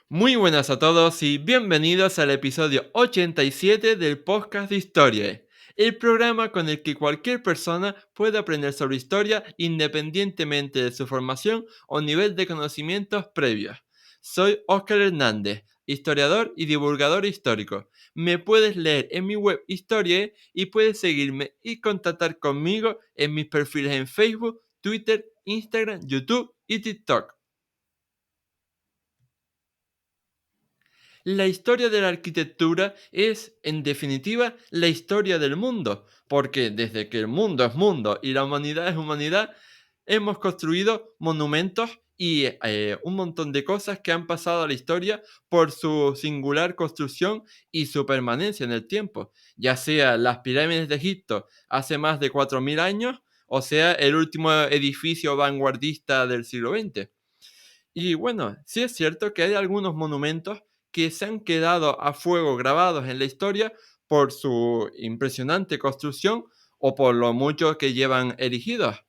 Muy buenas a todos y bienvenidos al episodio 87 del podcast de Historia, el programa con el que cualquier persona puede aprender sobre historia independientemente de su formación o nivel de conocimientos previos. Soy Óscar Hernández, historiador y divulgador histórico. Me puedes leer en mi web Historia y puedes seguirme y contactar conmigo en mis perfiles en Facebook, Twitter, Instagram, YouTube y TikTok. La historia de la arquitectura es, en definitiva, la historia del mundo, porque desde que el mundo es mundo y la humanidad es humanidad, hemos construido monumentos y un montón de cosas que han pasado a la historia por su singular construcción y su permanencia en el tiempo, ya sea las pirámides de Egipto hace más de 4.000 años, o sea el último edificio vanguardista del siglo XX. Y bueno, sí es cierto que hay algunos monumentos que se han quedado a fuego grabados en la historia por su impresionante construcción o por lo mucho que llevan erigidos.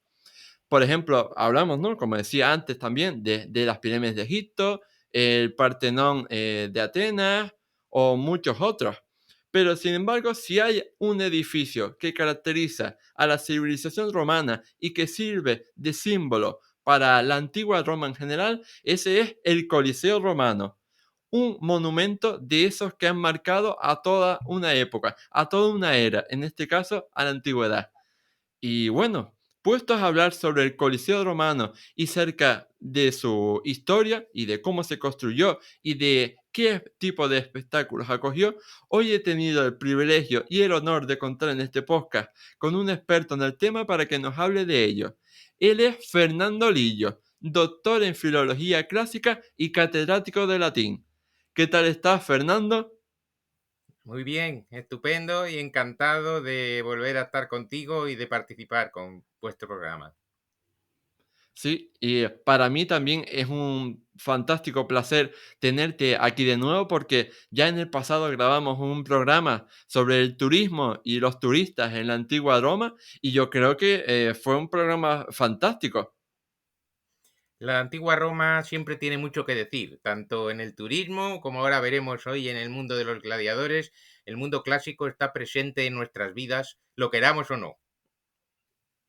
Por ejemplo, hablamos, ¿no? Como decía antes también, de las pirámides de Egipto, el Partenón de Atenas o muchos otros. Pero sin embargo, si hay un edificio que caracteriza a la civilización romana y que sirve de símbolo para la antigua Roma en general, ese es el Coliseo romano, un monumento de esos que han marcado a toda una época, a toda una era, en este caso a la antigüedad. Y bueno, puestos a hablar sobre el Coliseo romano y cerca de su historia y de cómo se construyó y de qué tipo de espectáculos acogió, hoy he tenido el privilegio y el honor de contar en este podcast con un experto en el tema para que nos hable de ello. Él es Fernando Lillo, doctor en filología clásica y catedrático de latín. ¿Qué tal estás, Fernando? Muy bien, estupendo y encantado de volver a estar contigo y de participar con vuestro programa. Sí, y para mí también es un fantástico placer tenerte aquí de nuevo porque ya en el pasado grabamos un programa sobre el turismo y los turistas en la antigua Roma y yo creo que fue un programa fantástico. La antigua Roma siempre tiene mucho que decir, tanto en el turismo como ahora veremos hoy en el mundo de los gladiadores. El mundo clásico está presente en nuestras vidas, lo queramos o no.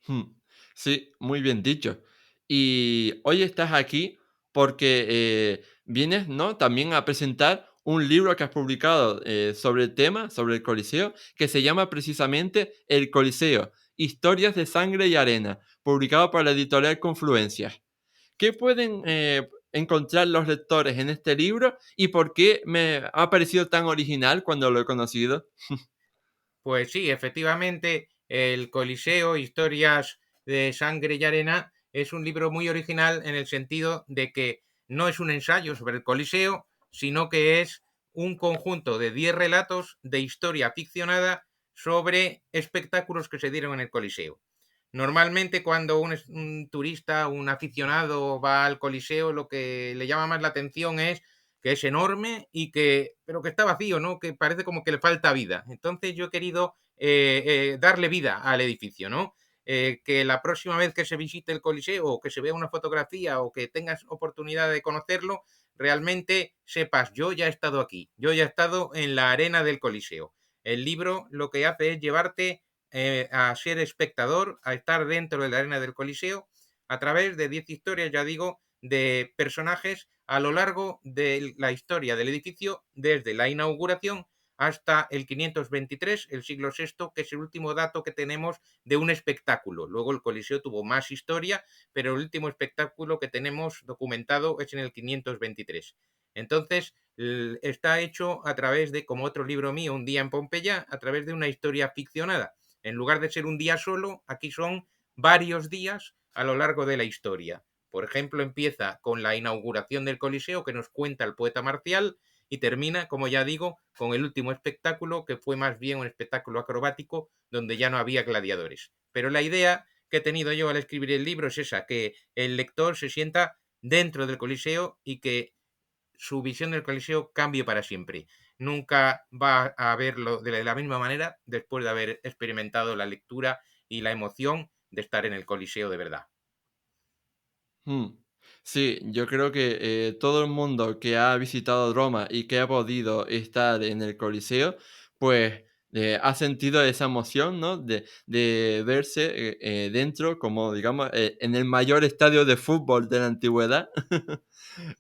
Hmm, sí, muy bien dicho. Y hoy estás aquí porque vienes, ¿no? También a presentar un libro que has publicado sobre el tema, sobre el Coliseo, que se llama precisamente El Coliseo, Historias de Sangre y Arena, publicado por la editorial Confluencias. ¿Qué pueden encontrar los lectores en este libro y por qué me ha parecido tan original cuando lo he conocido? Pues sí, efectivamente, el Coliseo, Historias de Sangre y Arena, es un libro muy original en el sentido de que no es un ensayo sobre el Coliseo, sino que es un conjunto de 10 relatos de historia ficcionada sobre espectáculos que se dieron en el Coliseo. Normalmente cuando un turista, un aficionado va al Coliseo, lo que le llama más la atención es que es enorme y pero que está vacío, ¿no? Que parece como que le falta vida. Entonces yo he querido darle vida al edificio, ¿no? Que la próxima vez que se visite el Coliseo o que se vea una fotografía o que tengas oportunidad de conocerlo, realmente sepas, yo ya he estado aquí, yo ya he estado en la arena del Coliseo. El libro lo que hace es llevarte a ser espectador, a estar dentro de la arena del Coliseo, a través de 10 historias, ya digo, de personajes a lo largo de la historia del edificio, desde la inauguración hasta el 523, el siglo VI, que es el último dato que tenemos de un espectáculo. Luego el Coliseo tuvo más historia, pero el último espectáculo que tenemos documentado es en el 523. Entonces, está hecho a través de, como otro libro mío, Un día en Pompeya, a través de una historia ficcionada. En lugar de ser un día solo, aquí son varios días a lo largo de la historia. Por ejemplo, empieza con la inauguración del Coliseo que nos cuenta el poeta Marcial y termina, como ya digo, con el último espectáculo que fue más bien un espectáculo acrobático donde ya no había gladiadores. Pero la idea que he tenido yo al escribir el libro es esa, que el lector se sienta dentro del Coliseo y que su visión del Coliseo cambie para siempre. Nunca va a verlo de la misma manera después de haber experimentado la lectura y la emoción de estar en el Coliseo de verdad. Mm. Sí, yo creo que todo el mundo que ha visitado Roma y que ha podido estar en el Coliseo, pues ha sentido esa emoción, ¿no? De verse dentro, como digamos, en el mayor estadio de fútbol de la antigüedad,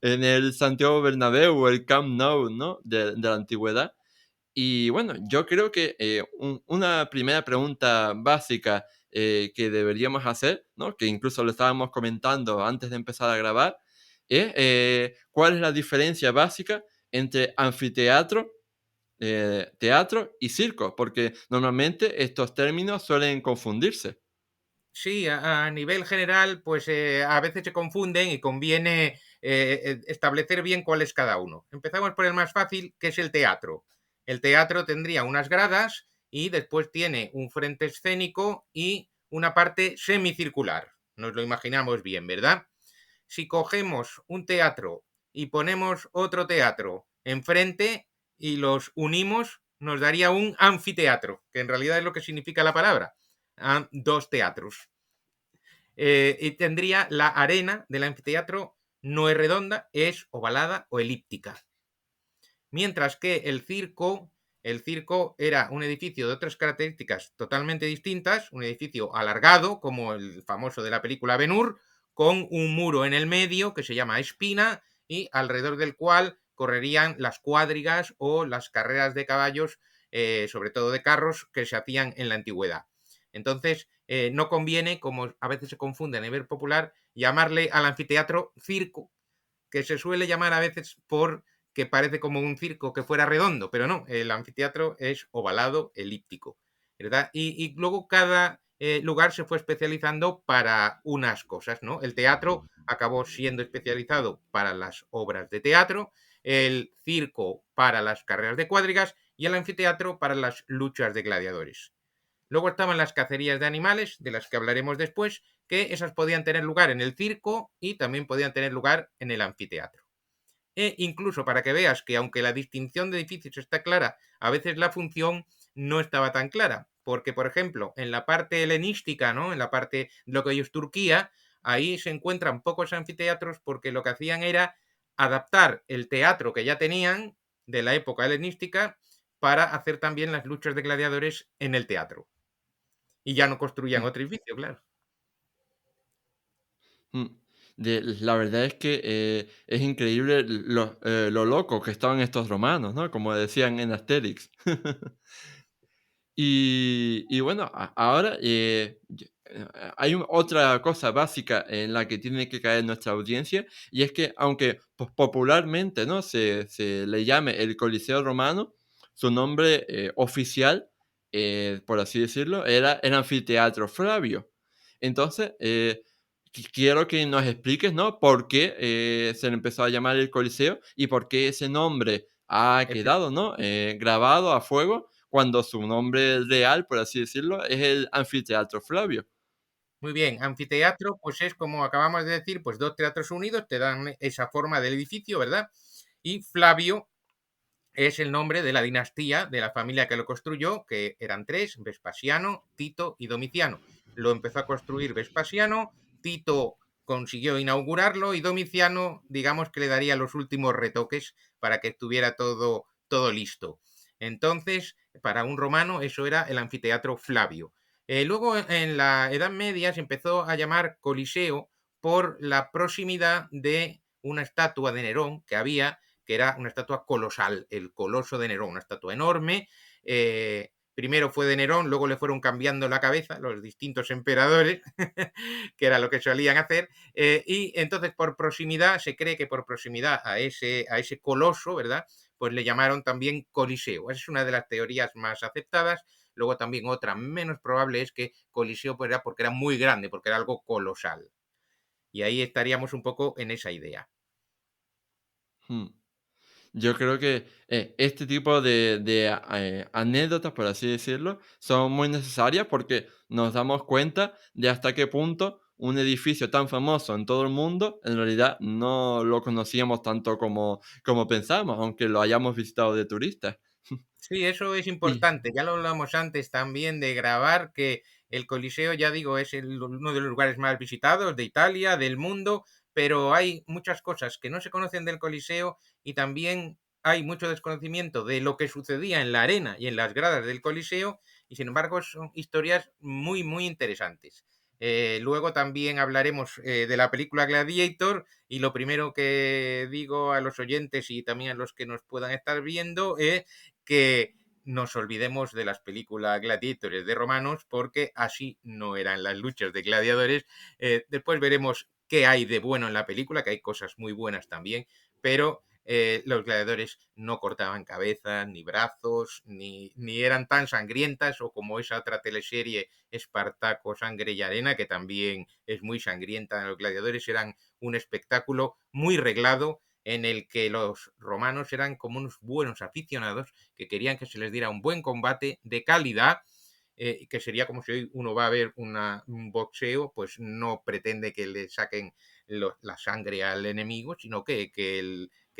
en el Santiago Bernabéu, el Camp Nou, ¿no? De la antigüedad. Y bueno, yo creo que una primera pregunta básica que deberíamos hacer, ¿no? Que incluso lo estábamos comentando antes de empezar a grabar, es cuál es la diferencia básica entre anfiteatro, teatro y circo, porque normalmente estos términos suelen confundirse. Sí, a nivel general, pues a veces se confunden y conviene establecer bien cuál es cada uno. Empezamos por el más fácil, que es el teatro. El teatro tendría unas gradas y después tiene un frente escénico y una parte semicircular. Nos lo imaginamos bien, ¿verdad? Si cogemos un teatro y ponemos otro teatro enfrente y los unimos, nos daría un anfiteatro, que en realidad es lo que significa la palabra. Dos teatros. Y tendría la arena del anfiteatro no es redonda, es ovalada o elíptica. Mientras que el circo era un edificio de otras características totalmente distintas, un edificio alargado, como el famoso de la película Ben-Hur, con un muro en el medio que se llama espina y alrededor del cual correrían las cuadrigas o las carreras de caballos, sobre todo de carros, que se hacían en la antigüedad. Entonces, no conviene, como a veces se confunde a nivel popular, llamarle al anfiteatro circo, que se suele llamar a veces por que parece como un circo que fuera redondo, pero no, el anfiteatro es ovalado, elíptico, ¿verdad? Y luego cada lugar se fue especializando para unas cosas, ¿no? El teatro acabó siendo especializado para las obras de teatro, el circo para las carreras de cuadrigas y el anfiteatro para las luchas de gladiadores. Luego estaban las cacerías de animales, de las que hablaremos después, que esas podían tener lugar en el circo y también podían tener lugar en el anfiteatro. E incluso para que veas que aunque la distinción de edificios está clara, a veces la función no estaba tan clara. Porque, por ejemplo, en la parte helenística, ¿no? En la parte de lo que hoy es Turquía, ahí se encuentran pocos anfiteatros porque lo que hacían era adaptar el teatro que ya tenían de la época helenística para hacer también las luchas de gladiadores en el teatro. Y ya no construían Mm, otro edificio, claro. mm. La verdad es que es increíble lo loco que estaban estos romanos, ¿no? Como decían en Asterix. Y bueno, ahora hay otra cosa básica en la que tiene que caer nuestra audiencia, y es que aunque pues, popularmente, ¿no? Se le llame el Coliseo Romano, su nombre oficial, por así decirlo, era el Anfiteatro Flavio. Entonces, quiero que nos expliques, ¿no? Por qué se le empezó a llamar el Coliseo y por qué ese nombre ha quedado, ¿no? Grabado a fuego cuando su nombre real, por así decirlo, es el Anfiteatro Flavio. Muy bien, anfiteatro, pues es como acabamos de decir, pues dos teatros unidos te dan esa forma del edificio, ¿verdad? Y Flavio es el nombre de la dinastía de la familia que lo construyó, que eran tres, Vespasiano, Tito y Domiciano. Lo empezó a construir Vespasiano, Tito consiguió inaugurarlo y Domiciano, digamos que le daría los últimos retoques para que estuviera todo listo. Entonces, para un romano, eso era el anfiteatro Flavio. Luego, en la Edad Media, se empezó a llamar Coliseo por la proximidad de una estatua de Nerón que había, que era una estatua colosal, el Coloso de Nerón, una estatua enorme. Primero fue de Nerón, luego le fueron cambiando la cabeza los distintos emperadores, que era lo que solían hacer, y entonces por proximidad, se cree que por proximidad a ese coloso, ¿verdad? Pues le llamaron también Coliseo. Esa es una de las teorías más aceptadas. Luego también otra menos probable es que Coliseo pues, era porque era muy grande, porque era algo colosal. Y ahí estaríamos un poco en esa idea. Mm. Yo creo que este tipo de anécdotas, por así decirlo, son muy necesarias porque nos damos cuenta de hasta qué punto un edificio tan famoso en todo el mundo, en realidad no lo conocíamos tanto como pensamos, aunque lo hayamos visitado de turistas. Sí, eso es Y importante. Ya lo hablamos antes también de grabar, que el Coliseo, ya digo, es uno de los lugares más visitados de Italia, del mundo, pero hay muchas cosas que no se conocen del Coliseo y también hay mucho desconocimiento de lo que sucedía en la arena y en las gradas del Coliseo y sin embargo son historias muy, muy interesantes. Luego también hablaremos de la película Gladiator y lo primero que digo a los oyentes y también a los que nos puedan estar viendo es que nos olvidemos de las películas gladiadores de romanos porque así no eran las luchas de gladiadores. Después veremos qué hay de bueno en la película, que hay cosas muy buenas también, pero los gladiadores no cortaban cabezas, ni brazos, ni eran tan sangrientas o como esa otra teleserie Espartaco, Sangre y Arena, que también es muy sangrienta. Los gladiadores eran un espectáculo muy reglado en el que los romanos eran como unos buenos aficionados que querían que se les diera un buen combate de calidad, que sería como si hoy uno va a ver un boxeo, pues no pretende que le saquen la sangre al enemigo, sino que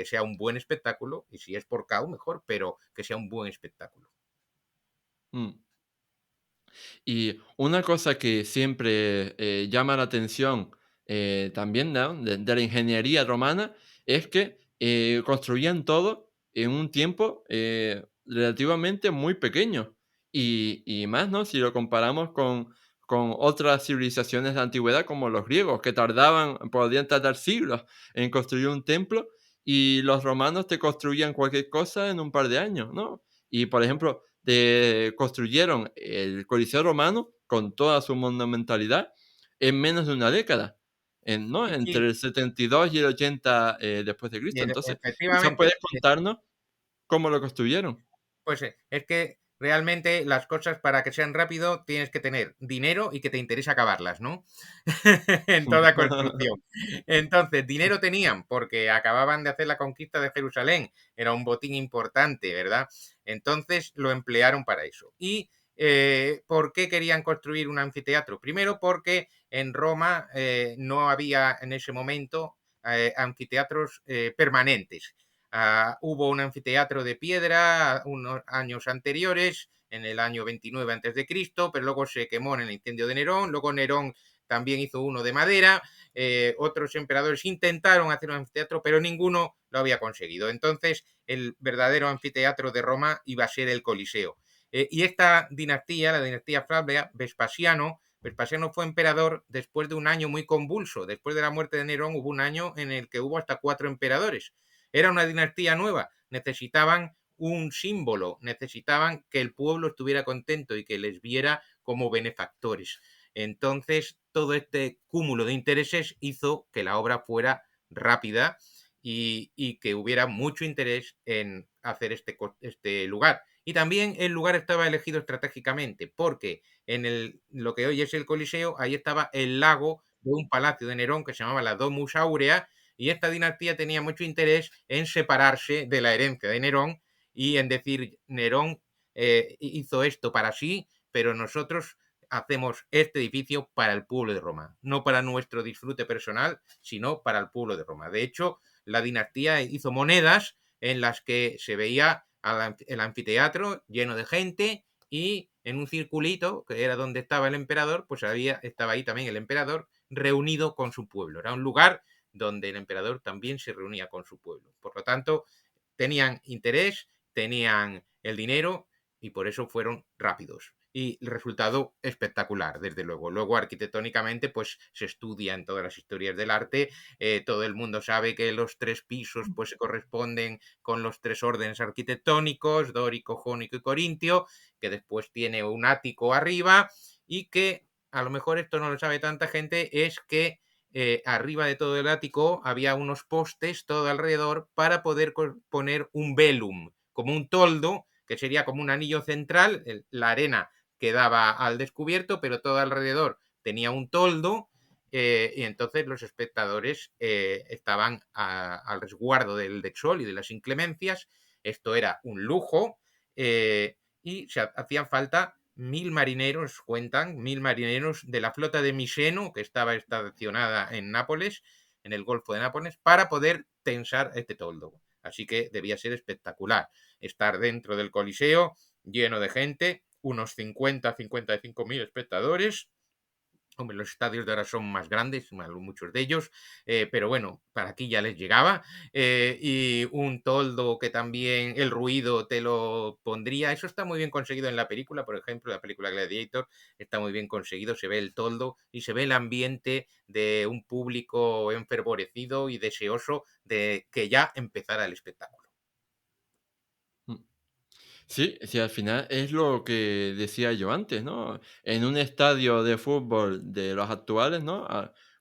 sea un buen espectáculo, y si es por KO mejor, pero que sea un buen espectáculo. Mm. Y una cosa que siempre llama la atención también, ¿no?, de la ingeniería romana es que construían todo en un tiempo relativamente muy pequeño. Y más, ¿no? Si lo comparamos con otras civilizaciones de antigüedad como los griegos, que podían tardar siglos en construir un templo, y los romanos te construían cualquier cosa en un par de años, ¿no? Y por ejemplo, construyeron el Coliseo Romano con toda su monumentalidad en menos de una década, ¿no? Sí, sí, Entre el 72 y el 80 después de Cristo. Entonces, quizás efectivamente. puedes contarnos cómo lo construyeron. Pues es que realmente las cosas para que sean rápido tienes que tener dinero y que te interese acabarlas, ¿no? En toda construcción. Entonces, dinero tenían porque acababan de hacer la conquista de Jerusalén, era un botín importante, ¿verdad? Entonces lo emplearon para eso. ¿Y por qué querían construir un anfiteatro? Primero porque en Roma no había en ese momento anfiteatros permanentes. Hubo un anfiteatro de piedra unos años anteriores, en el año 29 antes de Cristo, pero luego se quemó en el incendio de Nerón. Luego Nerón también hizo uno de madera. Otros emperadores intentaron hacer un anfiteatro, pero ninguno lo había conseguido. Entonces, el verdadero anfiteatro de Roma iba a ser el Coliseo. Y esta dinastía, la dinastía Flavia, Vespasiano fue emperador después de un año muy convulso. Después de la muerte de Nerón hubo un año en el que hubo hasta 4 emperadores. Era una dinastía nueva, necesitaban un símbolo, necesitaban que el pueblo estuviera contento y que les viera como benefactores. Entonces, todo este cúmulo de intereses hizo que la obra fuera rápida y que hubiera mucho interés en hacer este lugar. Y también el lugar estaba elegido estratégicamente, porque lo que hoy es el Coliseo, ahí estaba el lago de un palacio de Nerón que se llamaba la Domus Aurea, y esta dinastía tenía mucho interés en separarse de la herencia de Nerón y en decir, Nerón hizo esto para sí, pero nosotros hacemos este edificio para el pueblo de Roma, no para nuestro disfrute personal, sino para el pueblo de Roma. De hecho, la dinastía hizo monedas en las que se veía el anfiteatro lleno de gente y en un circulito, que era donde estaba el emperador, pues estaba ahí también el emperador reunido con su pueblo. Era un lugar donde el emperador también se reunía con su pueblo. Por lo tanto, tenían interés, tenían el dinero y por eso fueron rápidos. Y el resultado espectacular, desde luego. Luego, arquitectónicamente, pues se estudia en todas las historias del arte. Todo el mundo sabe que los 3 pisos pues se corresponden con los 3 órdenes arquitectónicos, dórico, jónico y corintio, que después tiene un ático arriba y que a lo mejor esto no lo sabe tanta gente, es que arriba de todo el ático había unos postes todo alrededor para poder poner un velum, como un toldo, que sería como un anillo central. La arena quedaba al descubierto, pero todo alrededor tenía un toldo. Y entonces los espectadores estaban al resguardo del sol y de las inclemencias. Esto era un lujo y se hacían falta 1.000 marineros, cuentan, 1.000 marineros de la flota de Miseno, que estaba estacionada en Nápoles, en el Golfo de Nápoles, para poder tensar este toldo. Así que debía ser espectacular estar dentro del Coliseo, lleno de gente, unos 50-55 mil espectadores, Hombre, los estadios de ahora son más grandes, muchos de ellos, pero bueno, para aquí ya les llegaba. Y un toldo que también el ruido te lo pondría. Eso está muy bien conseguido en la película, por ejemplo, la película Gladiator está muy bien conseguido. Se ve el toldo y se ve el ambiente de un público enfervorecido y deseoso de que ya empezara el espectáculo. Mm. Sí, sí, al final es lo que decía yo antes, ¿no? En un estadio de fútbol de los actuales, ¿no?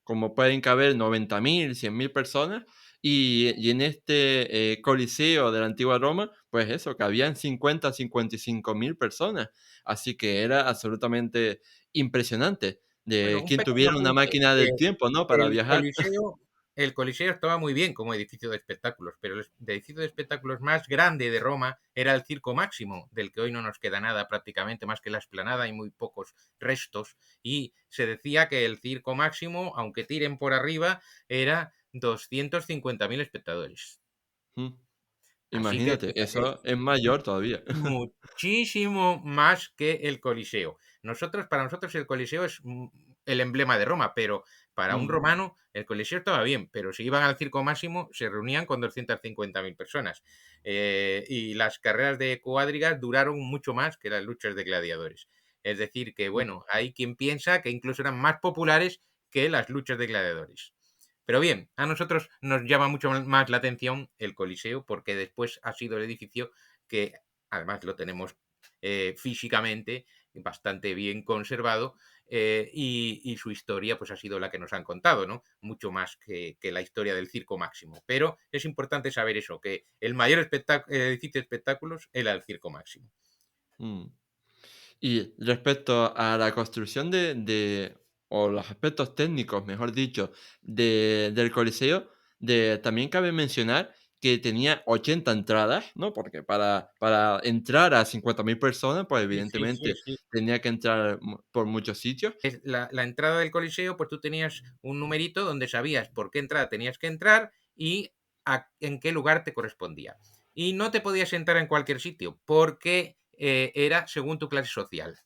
Como pueden caber 90.000, 100.000 personas, y en este coliseo de la antigua Roma, pues eso, cabían 55.000 personas. Así que era absolutamente impresionante Bueno, de un quien pequeño tuviera una apunte. máquina del tiempo, ¿no? Para El viajar. Coliseo, el Coliseo estaba muy bien como edificio de espectáculos, pero el edificio de espectáculos más grande de Roma era el Circo Máximo, del que hoy no nos queda nada prácticamente más que la explanada y muy pocos restos. Y se decía que el Circo Máximo, aunque tiren por arriba, era 250.000 espectadores. Mm. Así que Imagínate, fíjate, eso es mayor todavía. muchísimo más que el Coliseo. Para nosotros el Coliseo es el emblema de Roma, pero para un Mm. romano el Coliseo estaba bien, pero si iban al Circo Máximo se reunían con 250.000 personas. Y las carreras de cuadrigas duraron mucho más que las luchas de gladiadores. Es decir, que Mm. bueno, hay quien piensa que incluso eran más populares que las luchas de gladiadores. Pero bien, a nosotros nos llama mucho más la atención el Coliseo porque después ha sido el edificio que además lo tenemos físicamente bastante bien conservado y su historia pues ha sido la que nos han contado, ¿no? Mucho más que la historia del Circo Máximo. Pero es importante saber eso, que el mayor edificio de espectáculos era el Circo Máximo. Mm. Y respecto a la construcción o los aspectos técnicos, mejor dicho, del Coliseo, también cabe mencionar que tenía 80 entradas, ¿no? Porque para entrar a 50.000 personas, pues Sí, sí, sí, evidentemente sí. tenía que entrar por muchos sitios. La entrada del Coliseo, pues tú tenías un numerito donde sabías por qué entrada tenías que entrar y en qué lugar te correspondía. Y no te podías sentar en cualquier sitio, porque era según tu clase social.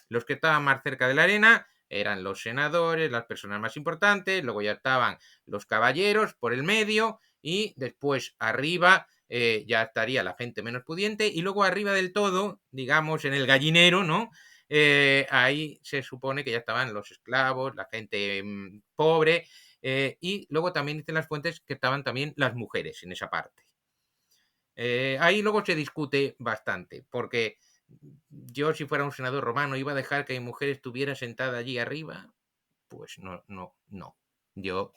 Los que estaban más cerca de la arena eran los senadores, las personas más importantes, luego ya estaban los caballeros por el medio y después arriba ya estaría la gente menos pudiente y luego arriba del todo, digamos en el gallinero, ¿no? Ahí se supone que ya estaban los esclavos, la gente pobre y luego también dicen las fuentes que estaban también las mujeres en esa parte. Ahí luego se discute bastante, porque yo si fuera un senador romano iba a dejar que mi mujer estuviera sentada allí arriba, pues no, no, no. Yo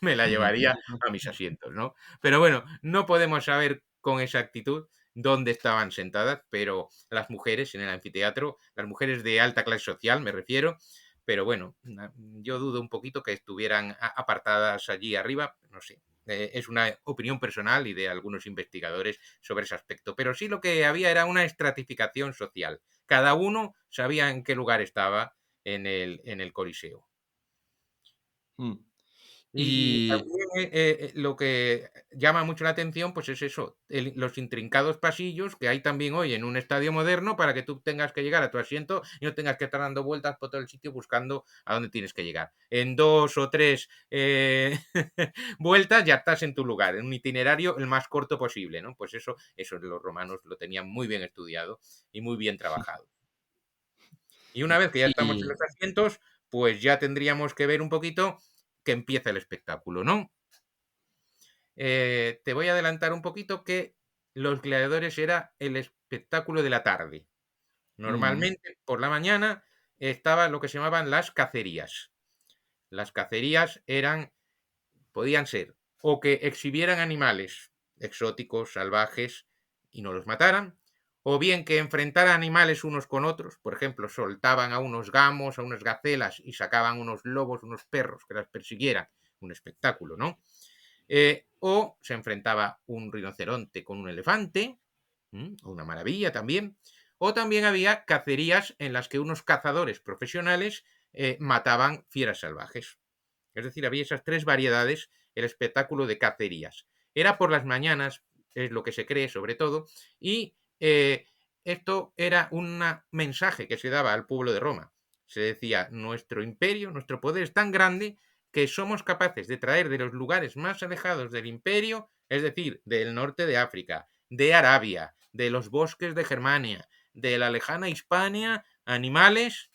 me la llevaría a mis asientos, ¿no? Pero bueno, no podemos saber con exactitud dónde estaban sentadas, pero las mujeres en el anfiteatro, las mujeres de alta clase social, me refiero, pero bueno, yo dudo un poquito que estuvieran apartadas allí arriba, no sé. Es una opinión personal y de algunos investigadores sobre ese aspecto. Pero sí lo que había era una estratificación social. Cada uno sabía en qué lugar estaba en el Coliseo. Mm. Y Y, también lo que llama mucho la atención, pues es eso, los intrincados pasillos que hay también hoy en un estadio moderno para que tú tengas que llegar a tu asiento y no tengas que estar dando vueltas por todo el sitio buscando a dónde tienes que llegar. En dos o tres vueltas ya estás en tu lugar, en un itinerario el más corto posible, ¿no? Pues eso los romanos lo tenían muy bien estudiado y muy bien trabajado. Y una vez que ya estamos en y los asientos, pues ya tendríamos que ver un poquito que empieza el espectáculo, ¿no? Te voy a adelantar un poquito que Los Gladiadores era el espectáculo de la tarde. mm, Normalmente por la mañana estaba lo que se llamaban las cacerías. Las cacerías podían ser o que exhibieran animales exóticos, salvajes y no los mataran, o bien que enfrentaran animales unos con otros, por ejemplo, soltaban a unos gamos, a unas gacelas y sacaban unos lobos, unos perros que las persiguieran, un espectáculo, ¿no? O se enfrentaba un rinoceronte con un elefante, una maravilla también. O también había cacerías en las que unos cazadores profesionales mataban fieras salvajes. Es decir, había esas tres variedades, el espectáculo de cacerías. Era por las mañanas, es lo que se cree sobre todo, y esto era un mensaje que se daba al pueblo de Roma. Se decía, nuestro imperio, nuestro poder es tan grande que somos capaces de traer de los lugares más alejados del imperio, es decir, del norte de África, de Arabia, de los bosques de Germania, de la lejana Hispania, animales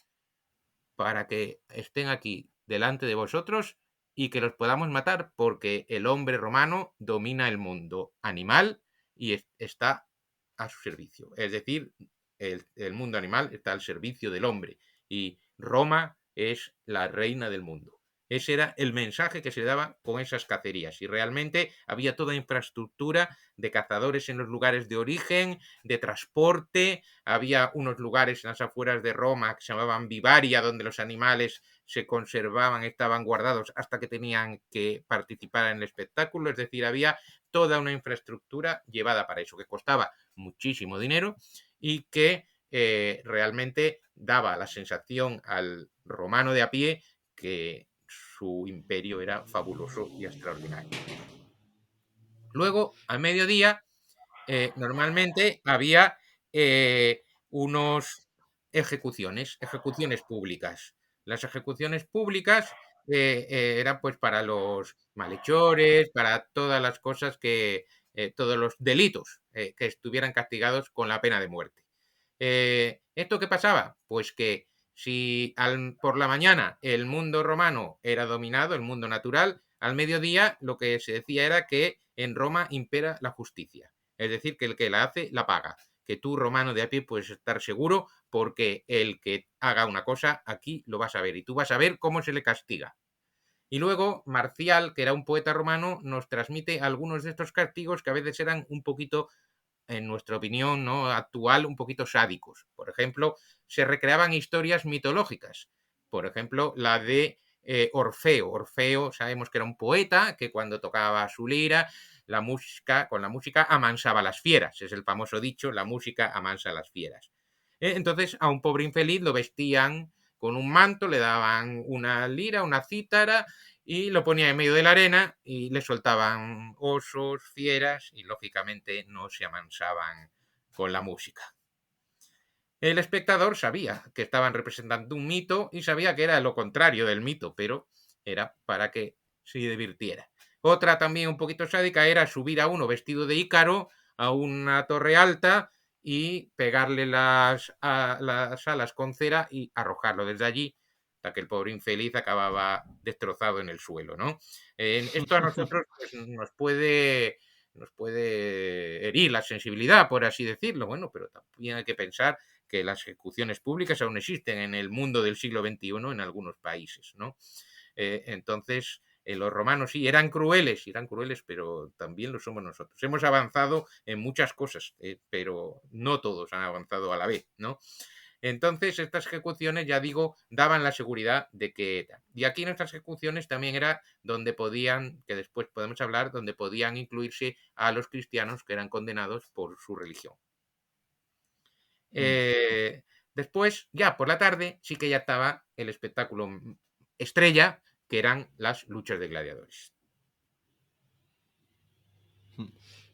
para que estén aquí delante de vosotros y que los podamos matar, porque el hombre romano domina el mundo animal y está a su servicio. Es decir, el mundo animal está al servicio del hombre y Roma es la reina del mundo. Ese era el mensaje que se daba con esas cacerías y realmente había toda infraestructura de cazadores en los lugares de origen, de transporte, había unos lugares en las afueras de Roma que se llamaban vivaria, donde los animales se conservaban, estaban guardados hasta que tenían que participar en el espectáculo, es decir, había toda una infraestructura llevada para eso, que costaba muchísimo dinero y que realmente daba la sensación al romano de a pie que su imperio era fabuloso y extraordinario. Luego, al mediodía, normalmente había unos ejecuciones públicas. Las ejecuciones públicas eran pues para los malhechores, para todas las cosas todos los delitos que estuvieran castigados con la pena de muerte. ¿Esto qué pasaba? Pues que si por la mañana el mundo romano era dominado, el mundo natural, al mediodía lo que se decía era que en Roma impera la justicia. Es decir, que el que la hace, la paga. Que tú, romano de a pie, puedes estar seguro porque el que haga una cosa aquí lo vas a ver y tú vas a ver cómo se le castiga. Y luego Marcial, que era un poeta romano, nos transmite algunos de estos castigos que a veces eran un poquito, en nuestra opinión, ¿no?, actual, un poquito sádicos. Por ejemplo, se recreaban historias mitológicas. Por ejemplo, la de Orfeo. Orfeo, sabemos que era un poeta que cuando tocaba su lira, con la música amansaba las fieras. Es el famoso dicho, la música amansa las fieras. Entonces, a un pobre infeliz lo vestían con un manto, le daban una lira, una cítara, y lo ponía en medio de la arena y le soltaban osos, fieras y lógicamente no se amansaban con la música. El espectador sabía que estaban representando un mito y sabía que era lo contrario del mito, pero era para que se divirtiera. Otra también un poquito sádica era subir a uno vestido de Ícaro a una torre alta y pegarle las alas con cera y arrojarlo desde allí hasta que el pobre infeliz acababa destrozado en el suelo, ¿no? Esto a nosotros pues, nos puede herir la sensibilidad, por así decirlo, bueno, pero también hay que pensar que las ejecuciones públicas aún existen en el mundo del siglo XXI en algunos países, ¿no? Entonces, los romanos sí, eran crueles, pero también lo somos nosotros. Hemos avanzado en muchas cosas, pero no todos han avanzado a la vez, ¿no? Entonces, estas ejecuciones, ya digo, daban la seguridad de que... Y aquí en estas ejecuciones también era donde podían, que después podemos hablar, donde podían incluirse a los cristianos que eran condenados por su religión. Mm. Después, ya por la tarde, sí que ya estaba el espectáculo estrella, que eran las luchas de gladiadores.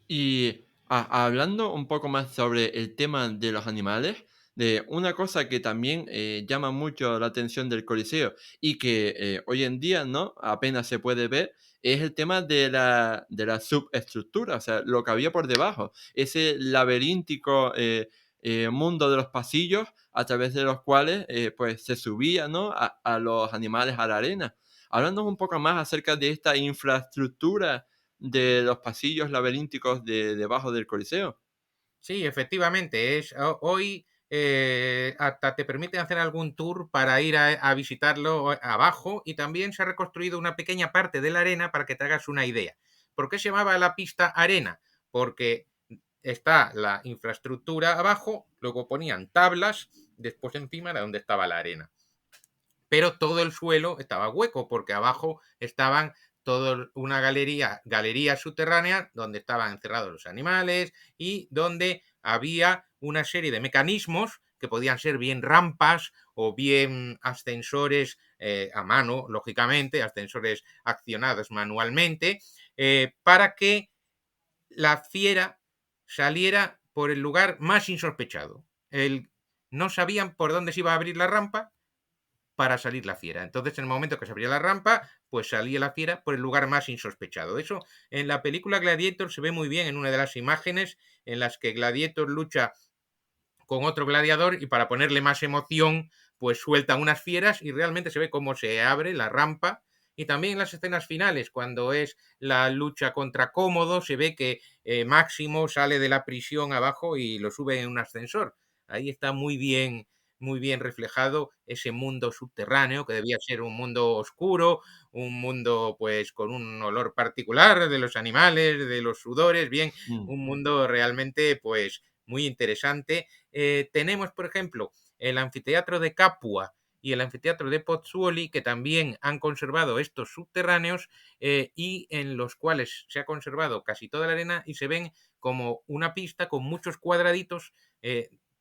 Y hablando un poco más sobre el tema de los animales, de una cosa que también llama mucho la atención del Coliseo y que hoy en día no apenas se puede ver, es el tema de la subestructura, o sea, lo que había por debajo, ese laberíntico mundo de los pasillos a través de los cuales pues se subía, ¿no?, a los animales a la arena. Hablando un poco más acerca de esta infraestructura de los pasillos laberínticos debajo del Coliseo. Sí, efectivamente, hoy hasta te permiten hacer algún tour para ir a visitarlo abajo y también se ha reconstruido una pequeña parte de la arena para que te hagas una idea. ¿Por qué se llamaba la pista arena? Porque está la infraestructura abajo, luego ponían tablas, después encima de donde estaba la arena. Pero todo el suelo estaba hueco porque abajo estaban toda una galería subterránea donde estaban encerrados los animales y donde había una serie de mecanismos que podían ser bien rampas o bien ascensores a mano, lógicamente, ascensores accionados manualmente, para que la fiera saliera por el lugar más insospechado. No sabían por dónde se iba a abrir la rampa, para salir la fiera. Entonces, en el momento que se abría la rampa, pues salía la fiera por el lugar más insospechado. Eso en la película Gladiator se ve muy bien en una de las imágenes en las que Gladiator lucha con otro gladiador y para ponerle más emoción, pues sueltan unas fieras y realmente se ve cómo se abre la rampa. Y también en las escenas finales, cuando es la lucha contra Cómodo, se ve que Máximo sale de la prisión abajo y lo sube en un ascensor. Ahí está muy bien reflejado ese mundo subterráneo, que debía ser un mundo oscuro, un mundo pues con un olor particular de los animales, de los sudores, bien, Mm, un mundo realmente pues muy interesante. Tenemos, por ejemplo, el anfiteatro de Capua y el anfiteatro de Pozzuoli, que también han conservado estos subterráneos y en los cuales se ha conservado casi toda la arena y se ven como una pista con muchos cuadraditos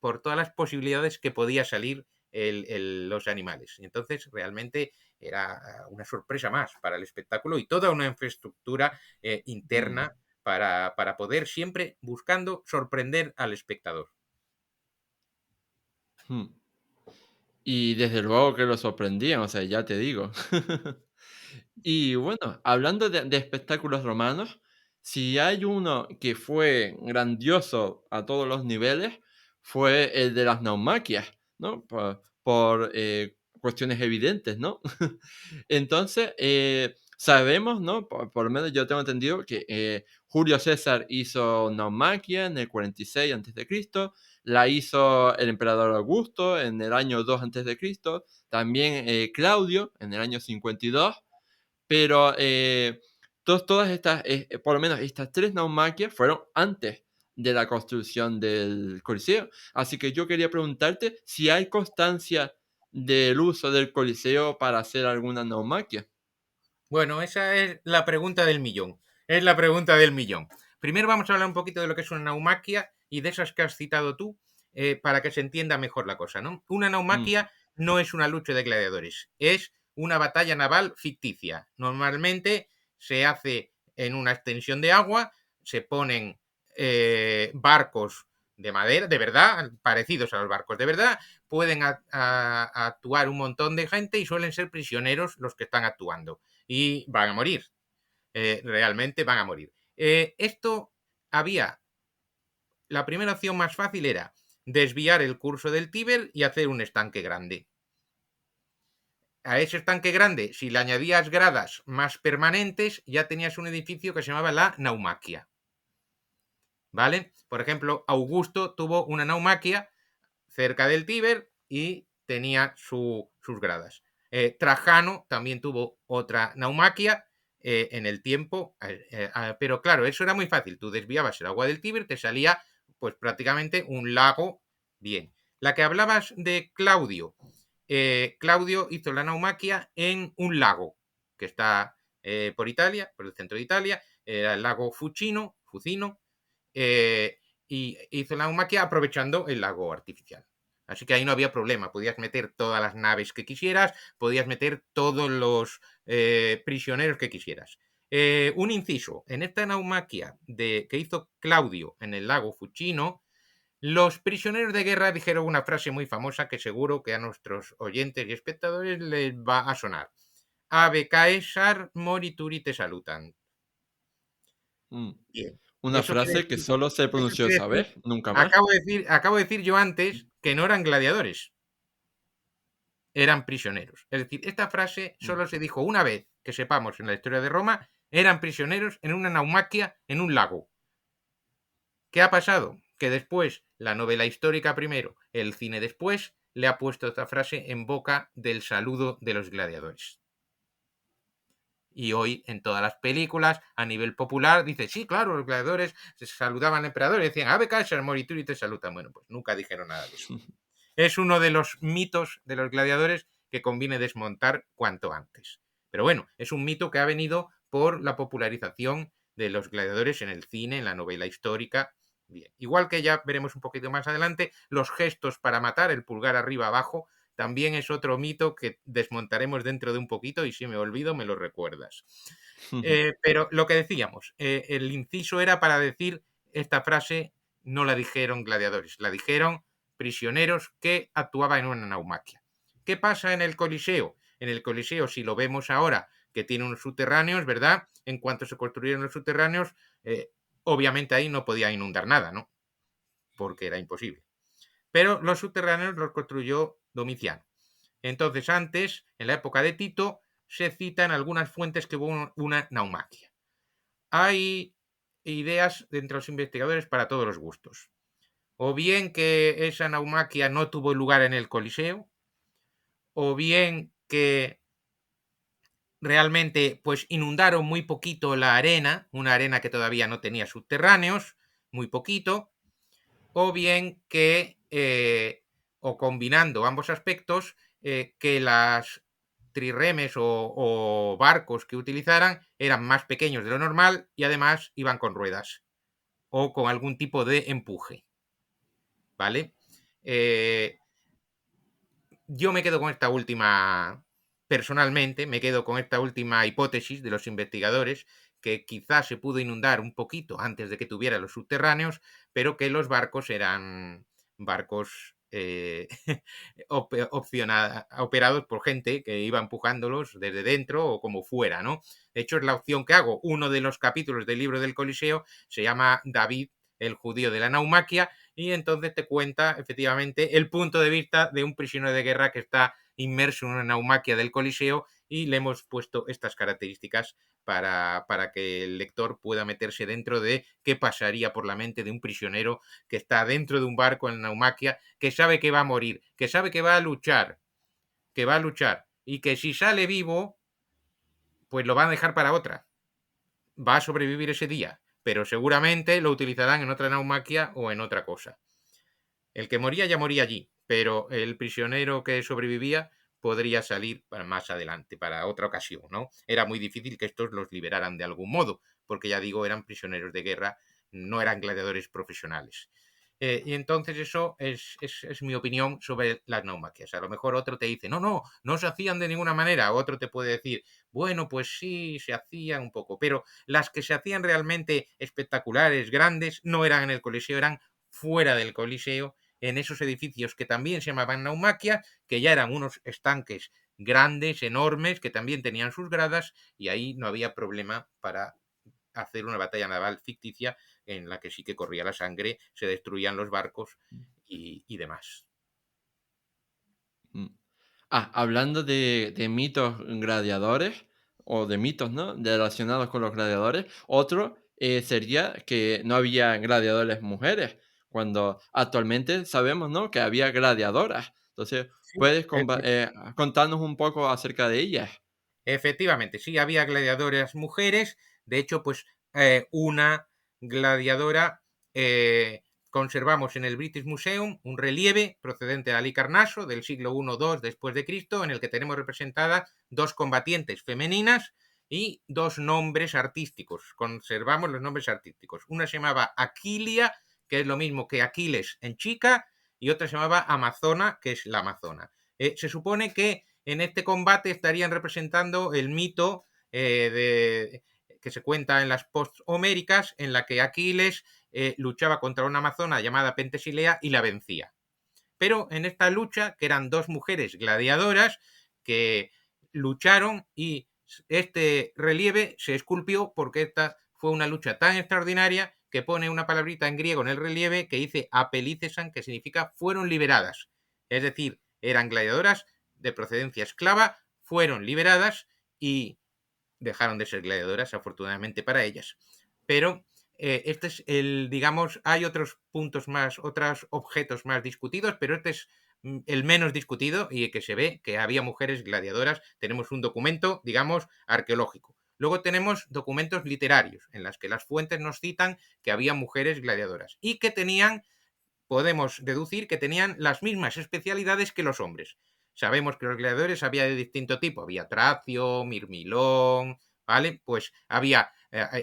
por todas las posibilidades que podía salir los animales. Entonces, realmente era una sorpresa más para el espectáculo y toda una infraestructura mm, interna para poder siempre buscando sorprender al espectador. mm. Y desde luego que lo sorprendían, o sea, ya te digo. Y bueno, hablando de espectáculos romanos, si hay uno que fue grandioso a todos los niveles, fue el de las naumaquias, ¿no? Por cuestiones evidentes, ¿no? Entonces, sabemos, ¿no? Por lo menos yo tengo entendido que Julio César hizo naumaquia en el 46 a.C., la hizo el emperador Augusto en el año 2 a.C., también Claudio en el año 52, pero todas estas, por lo menos estas tres naumaquias fueron antes de la construcción del Coliseo. Así que yo quería preguntarte si hay constancia del uso del Coliseo para hacer alguna naumaquia. Bueno, esa es la pregunta del millón. Es la pregunta del millón. Primero vamos a hablar un poquito de lo que es una naumaquia y de esas que has citado tú, para que se entienda mejor la cosa, ¿no? Una Mm, naumaquia no es una lucha de gladiadores, es una batalla naval ficticia. Normalmente se hace en una extensión de agua, se ponen barcos de madera, de verdad, parecidos a los barcos de verdad, pueden actuar un montón de gente y suelen ser prisioneros los que están actuando y van a morir. Realmente van a morir. Esto había, la primera opción más fácil era desviar el curso del Tíber y hacer un estanque grande. A ese estanque grande, si le añadías gradas más permanentes, ya tenías un edificio que se llamaba la naumaquia. ¿Vale? Por ejemplo, Augusto tuvo una naumaquia cerca del Tíber y tenía sus gradas. Trajano también tuvo otra naumaquia en el tiempo, pero claro, eso era muy fácil. Tú desviabas el agua del Tíber, te salía pues prácticamente un lago bien. La que hablabas de Claudio, Claudio hizo la naumaquia en un lago que está por Italia, por el centro de Italia, era el lago Fucino, eh, y hizo la naumaquia aprovechando el lago artificial. Así que ahí no había problema, podías meter todas las naves que quisieras, podías meter todos los prisioneros que quisieras. Un inciso, en esta naumaquia que hizo Claudio en el lago Fucino, los prisioneros de guerra dijeron una frase muy famosa que seguro que a nuestros oyentes y espectadores les va a sonar. Ave Caesar morituri te salutan. mm. Bien. Una Eso quiere frase que decir, solo se eso pronunció quiere esa decir, vez, nunca más. acabo de decir yo antes que no eran gladiadores, eran prisioneros. Es decir, esta frase Mm, solo se dijo una vez, que sepamos, en la historia de Roma, eran prisioneros en una naumaquia en un lago. ¿Qué ha pasado? Que después, la novela histórica primero, el cine después, le ha puesto esta frase en boca del saludo de los gladiadores. Y hoy en todas las películas, a nivel popular, dice, sí, claro, los gladiadores se saludaban al emperador y decían, Ave Caesar, morituri te salutan. Bueno, pues nunca dijeron nada de eso. Es uno de los mitos de los gladiadores que conviene desmontar cuanto antes. Pero bueno, es un mito que ha venido por la popularización de los gladiadores en el cine, en la novela histórica. Bien. Igual que ya veremos un poquito más adelante, los gestos para matar, el pulgar arriba abajo, también es otro mito que desmontaremos dentro de un poquito y si me olvido me lo recuerdas. Pero lo que decíamos, el inciso era para decir esta frase no la dijeron gladiadores, la dijeron prisioneros que actuaban en una naumaquia. ¿Qué pasa en el Coliseo? En el Coliseo, si lo vemos ahora, que tiene unos subterráneos, ¿verdad? En cuanto se construyeron los subterráneos, obviamente ahí no podía inundar nada, ¿no? Porque era imposible. Pero los subterráneos los construyó Domiciano. Entonces, antes, en la época de Tito, se citan algunas fuentes que hubo una naumaquia. Hay ideas entre los investigadores para todos los gustos. O bien que esa naumaquia no tuvo lugar en el Coliseo, o bien que realmente pues inundaron muy poquito la arena, una arena que todavía no tenía subterráneos, muy poquito, o bien que, o combinando ambos aspectos, que las trirremes o barcos que utilizaran eran más pequeños de lo normal y además iban con ruedas o con algún tipo de empuje, ¿vale? Yo me quedo con esta última, personalmente, me quedo con esta última hipótesis de los investigadores, que quizás se pudo inundar un poquito antes de que tuviera los subterráneos, pero que los barcos eran barcos operados por gente que iba empujándolos desde dentro o como fuera, ¿no? De hecho, es la opción que hago. Uno de los capítulos del libro del Coliseo se llama David, el judío de la naumaquia, y entonces te cuenta efectivamente el punto de vista de un prisionero de guerra que está inmerso en una naumaquia del Coliseo, y le hemos puesto estas características para que el lector pueda meterse dentro de qué pasaría por la mente de un prisionero que está dentro de un barco en naumaquia, que sabe que va a morir, que sabe que va a luchar, y que si sale vivo, pues lo van a dejar para otra. Va a sobrevivir ese día, pero seguramente lo utilizarán en otra naumaquia o en otra cosa. El que moría ya moría allí, pero el prisionero que sobrevivía podría salir para más adelante, para otra ocasión, ¿no? Era muy difícil que estos los liberaran de algún modo, porque ya digo, eran prisioneros de guerra, no eran gladiadores profesionales. Y entonces eso es mi opinión sobre las naumaquias. A lo mejor otro te dice, no, no, no se hacían de ninguna manera. Otro te puede decir, bueno, pues sí, se hacían un poco, pero las que se hacían realmente espectaculares, grandes, no eran en el Coliseo, eran fuera del Coliseo, en esos edificios que también se llamaban naumaquia, que ya eran unos estanques grandes, enormes, que también tenían sus gradas, y ahí no había problema para hacer una batalla naval ficticia en la que sí que corría la sangre, se destruían los barcos y demás. Mm. Hablando de mitos gladiadores, o de mitos, ¿no? Relacionados con los gladiadores, otro sería que no había gladiadores mujeres, cuando actualmente sabemos, ¿no? Que había gladiadoras. Entonces, Sí, ¿puedes contarnos un poco acerca de ellas? efectivamente, sí, había gladiadoras mujeres. De hecho, pues una gladiadora, conservamos en el British Museum un relieve procedente de Halicarnaso del siglo I-II después de Cristo, en el que tenemos representadas dos combatientes femeninas y dos nombres artísticos. Conservamos los nombres artísticos. Una se llamaba Aquilia, que es lo mismo que Aquiles en chica, y otra se llamaba Amazona, que es la Amazona. Se supone que en este combate estarían representando el mito que se cuenta en las post-homéricas, en la que Aquiles luchaba contra una amazona llamada Pentesilea y la vencía. Pero en esta lucha, que eran dos mujeres gladiadoras que lucharon, y este relieve se esculpió porque esta fue una lucha tan extraordinaria que pone una palabrita en griego en el relieve que dice apelicesan, que significa fueron liberadas. Es decir, eran gladiadoras de procedencia esclava, fueron liberadas y dejaron de ser gladiadoras, afortunadamente para ellas. Pero este es el, digamos, hay otros puntos más, otros objetos más discutidos, pero este es el menos discutido y que se ve que había mujeres gladiadoras. Tenemos un documento, digamos, arqueológico. Luego tenemos documentos literarios en los que las fuentes nos citan que había mujeres gladiadoras y que tenían, podemos deducir que tenían las mismas especialidades que los hombres. Sabemos que los gladiadores había de distinto tipo, había tracio, mirmilón, ¿vale? Pues había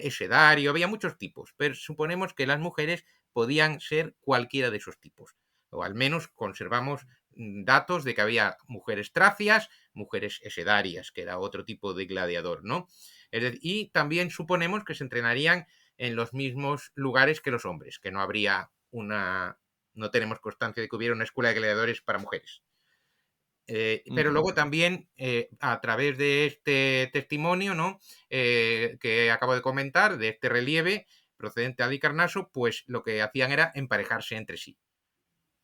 esedario, había muchos tipos, pero suponemos que las mujeres podían ser cualquiera de esos tipos, o al menos conservamos datos de que había mujeres tracias, mujeres esedarias, que era otro tipo de gladiador, ¿no? Y también suponemos que se entrenarían en los mismos lugares que los hombres, que no habría una, no tenemos constancia de que hubiera una escuela de gladiadores para mujeres. Pero Ujú. luego también, a través de este testimonio, ¿no? Que acabo de comentar, de este relieve procedente de Halicarnaso, pues lo que hacían era emparejarse entre sí.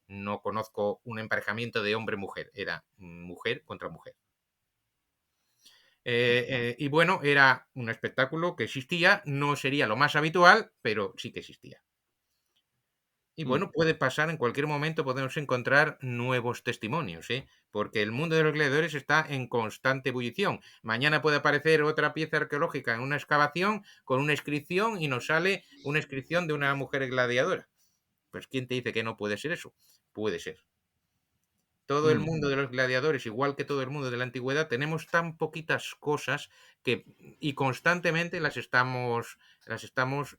No conozco un emparejamiento de hombre-mujer, era mujer contra mujer. Y bueno, era un espectáculo que existía, no sería lo más habitual, pero sí que existía. Y Mm. bueno, puede pasar en cualquier momento, podemos encontrar nuevos testimonios, ¿eh? Porque el mundo de los gladiadores está en constante ebullición. Mañana puede aparecer otra pieza arqueológica en una excavación con una inscripción y nos sale una inscripción de una mujer gladiadora. Pues ¿quién te dice que no puede ser eso? Puede ser. Todo el Mm. mundo de los gladiadores, igual que todo el mundo de la antigüedad, tenemos tan poquitas cosas que y constantemente las estamos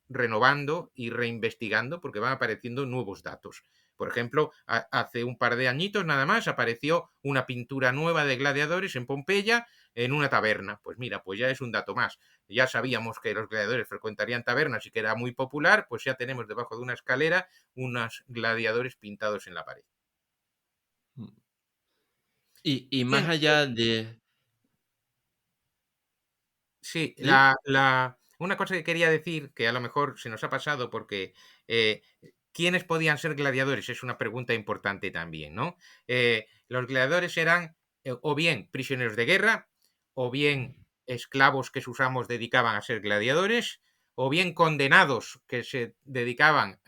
renovando y reinvestigando porque van apareciendo nuevos datos. Por ejemplo, hace un par de añitos nada más apareció una pintura nueva de gladiadores en Pompeya en una taberna. Pues mira, pues ya es un dato más. Ya sabíamos que los gladiadores frecuentarían tabernas y que era muy popular, pues ya tenemos debajo de una escalera unos gladiadores pintados en la pared. Mm. Y más Bien, allá de... sí, ¿Sí? una cosa que quería decir, que a lo mejor se nos ha pasado porque ¿quiénes podían ser gladiadores? Es una pregunta importante también, ¿no? Los gladiadores eran o bien prisioneros de guerra, o bien esclavos que sus amos dedicaban a ser gladiadores, o bien condenados que se dedicaban,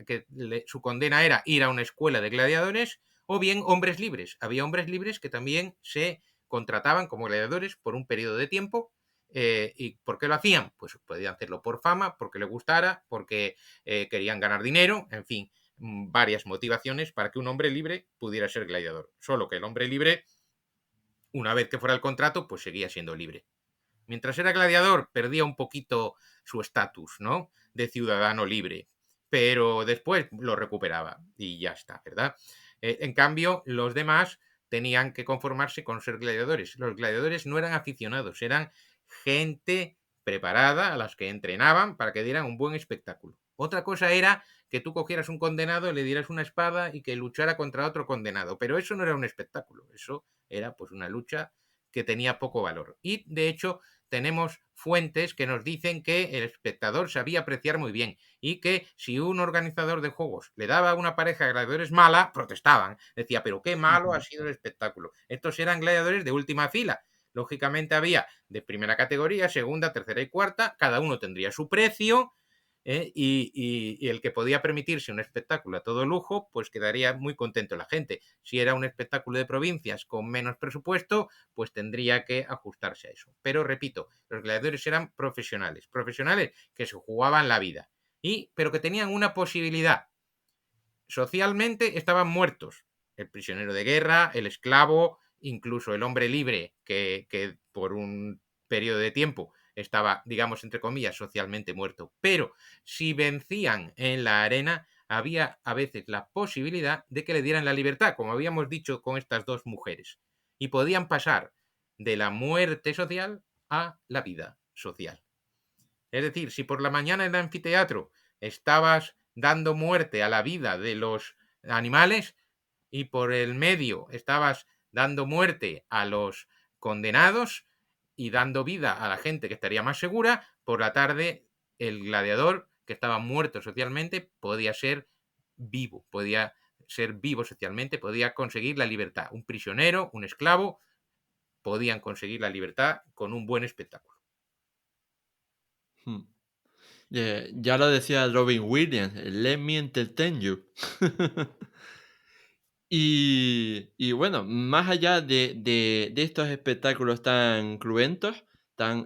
su condena era ir a una escuela de gladiadores, o bien hombres libres. Había hombres libres que también se contrataban como gladiadores por un periodo de tiempo. ¿Y por qué lo hacían? Pues podían hacerlo por fama, porque les gustara, porque querían ganar dinero, en fin, varias motivaciones para que un hombre libre pudiera ser gladiador. Solo que el hombre libre, una vez que fuera el contrato, pues seguía siendo libre. Mientras era gladiador, perdía un poquito su estatus, ¿no? De ciudadano libre. Pero después lo recuperaba y ya está, ¿verdad? En cambio, los demás tenían que conformarse con ser gladiadores. Los gladiadores no eran aficionados, eran gente preparada a las que entrenaban para que dieran un buen espectáculo. Otra cosa era que tú cogieras un condenado, le dieras una espada y que luchara contra otro condenado. Pero eso no era un espectáculo, eso era pues una lucha que tenía poco valor. Y de hecho, tenemos fuentes que nos dicen que el espectador sabía apreciar muy bien y que si un organizador de juegos le daba a una pareja de gladiadores mala, protestaban. Decía, pero qué malo ha Ujú. sido el espectáculo. Estos eran gladiadores de última fila. Lógicamente había de primera categoría, segunda, tercera y cuarta, cada uno tendría su precio, y el que podía permitirse un espectáculo a todo lujo, pues quedaría muy contento la gente. Si era un espectáculo de provincias con menos presupuesto, pues tendría que ajustarse a eso. Pero repito, los gladiadores eran profesionales, profesionales que se jugaban la vida, pero que tenían una posibilidad. Socialmente estaban muertos. El prisionero de guerra, el esclavo, incluso el hombre libre que por un periodo de tiempo estaba, digamos, entre comillas, socialmente muerto. Pero si vencían en la arena, había a veces la posibilidad de que le dieran la libertad, como habíamos dicho con estas dos mujeres. Y podían pasar de la muerte social a la vida social. Es decir, si por la mañana en el anfiteatro estabas dando muerte a la vida de los animales y por el medio estabas dando muerte a los condenados y dando vida a la gente que estaría más segura, por la tarde el gladiador que estaba muerto socialmente podía ser vivo socialmente, podía conseguir la libertad. Un prisionero, un esclavo, podían conseguir la libertad con un buen espectáculo. Mm. Ya lo decía Robin Williams, let me entertain you. Y bueno, más allá de estos espectáculos tan cruentos, tan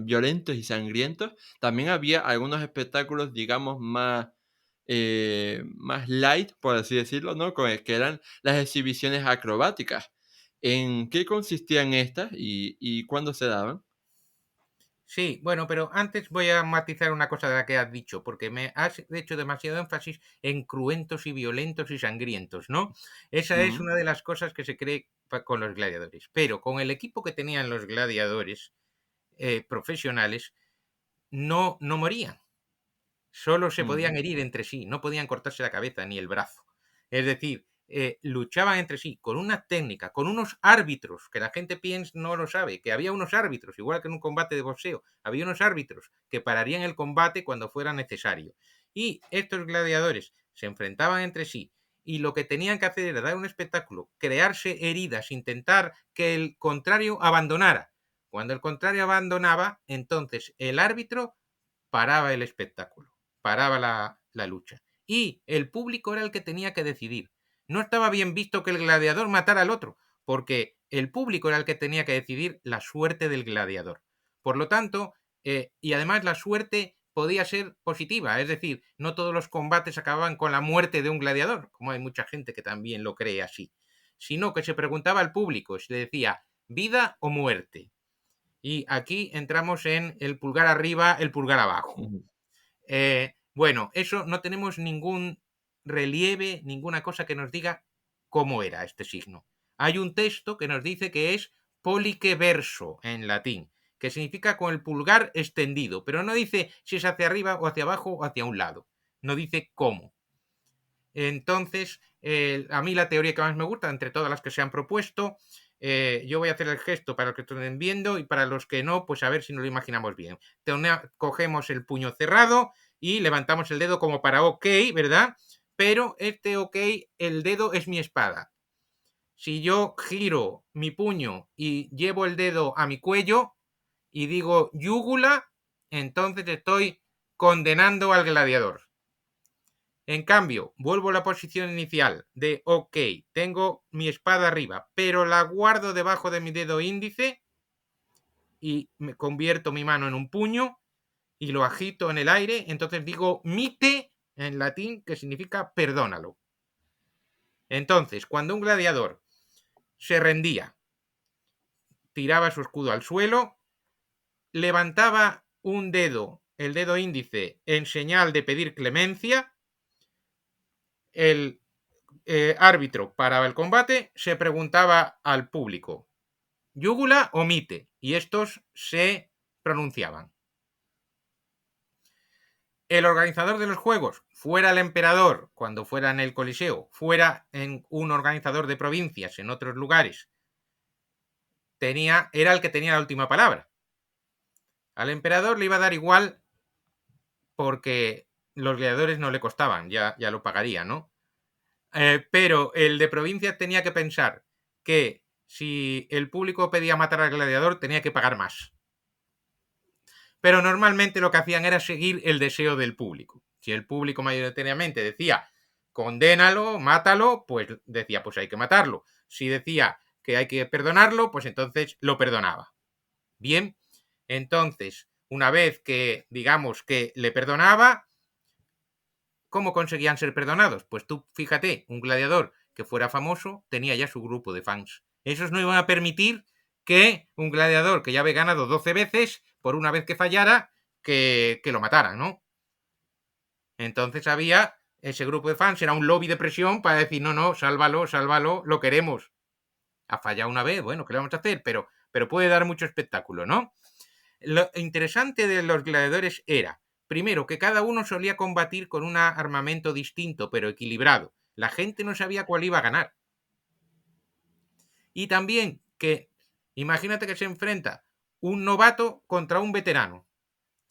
violentos y sangrientos, también había algunos espectáculos, digamos, más light, por así decirlo, ¿no? Que eran las exhibiciones acrobáticas. ¿En qué consistían estas y cuándo se daban? Sí, bueno, pero antes voy a matizar una cosa de la que has dicho, porque me has hecho demasiado énfasis en cruentos y violentos y sangrientos, ¿no? Esa es Mm. una de las cosas que se cree con los gladiadores. Pero con el equipo que tenían los gladiadores profesionales, no morían. Solo se podían Mm. herir entre sí, no podían cortarse la cabeza ni el brazo. Es decir, luchaban entre sí con una técnica, con unos árbitros, que la gente piensa no lo sabe, que había unos árbitros, igual que en un combate de boxeo, había unos árbitros que pararían el combate cuando fuera necesario. Y estos gladiadores se enfrentaban entre sí y lo que tenían que hacer era dar un espectáculo, crearse heridas, intentar que el contrario abandonara. Cuando el contrario abandonaba, entonces el árbitro paraba el espectáculo, paraba la lucha. Y el público era el que tenía que decidir. No estaba bien visto que el gladiador matara al otro, porque el público era el que tenía que decidir la suerte del gladiador. Por lo tanto, y además la suerte podía ser positiva, es decir, no todos los combates acababan con la muerte de un gladiador, como hay mucha gente que también lo cree así, sino que se preguntaba al público, se le decía vida o muerte. Y aquí entramos en el pulgar arriba, el pulgar abajo. Bueno, eso no tenemos ningún relieve, ninguna cosa que nos diga cómo era este signo. Hay un texto que nos dice que es pollice verso en latín, que significa con el pulgar extendido, pero no dice si es hacia arriba o hacia abajo o hacia un lado. No dice cómo. Entonces, a mí la teoría que más me gusta, entre todas las que se han propuesto, yo voy a hacer el gesto para los que estén viendo y para los que no, pues a ver si nos lo imaginamos bien. Cogemos el puño cerrado y levantamos el dedo como para OK, ¿verdad? Pero este OK, el dedo es mi espada. Si yo giro mi puño y llevo el dedo a mi cuello y digo yúgula, entonces estoy condenando al gladiador. En cambio, vuelvo a la posición inicial de OK, tengo mi espada arriba, pero la guardo debajo de mi dedo índice y me convierto mi mano en un puño y lo agito en el aire, entonces digo mite en latín, que significa perdónalo. Entonces, cuando un gladiador se rendía, tiraba su escudo al suelo, levantaba un dedo, el dedo índice, en señal de pedir clemencia, el árbitro paraba el combate, se preguntaba al público, ¿yúgula o mite? Y estos se pronunciaban. El organizador de los juegos, fuera el emperador, cuando fuera en el Coliseo, fuera en un organizador de provincias en otros lugares, era el que tenía la última palabra. Al emperador le iba a dar igual porque los gladiadores no le costaban, ya lo pagaría, ¿no? Pero el de provincias tenía que pensar que si el público pedía matar al gladiador, tenía que pagar más. Pero normalmente lo que hacían era seguir el deseo del público. Si el público mayoritariamente decía, condénalo, mátalo, pues decía, pues hay que matarlo. Si decía que hay que perdonarlo, pues entonces lo perdonaba. Bien, entonces, una vez que, digamos, que le perdonaba, ¿cómo conseguían ser perdonados? Pues tú, fíjate, un gladiador que fuera famoso tenía ya su grupo de fans. Esos no iban a permitir que un gladiador que ya había ganado 12 veces, por una vez que fallara, que lo mataran, ¿no? Entonces había ese grupo de fans, era un lobby de presión para decir, no, sálvalo, lo queremos. Ha fallado una vez, bueno, ¿qué le vamos a hacer? Pero puede dar mucho espectáculo, ¿no? Lo interesante de los gladiadores era, primero, que cada uno solía combatir con un armamento distinto, pero equilibrado. La gente no sabía cuál iba a ganar. Y también que, imagínate que se enfrenta un novato contra un veterano.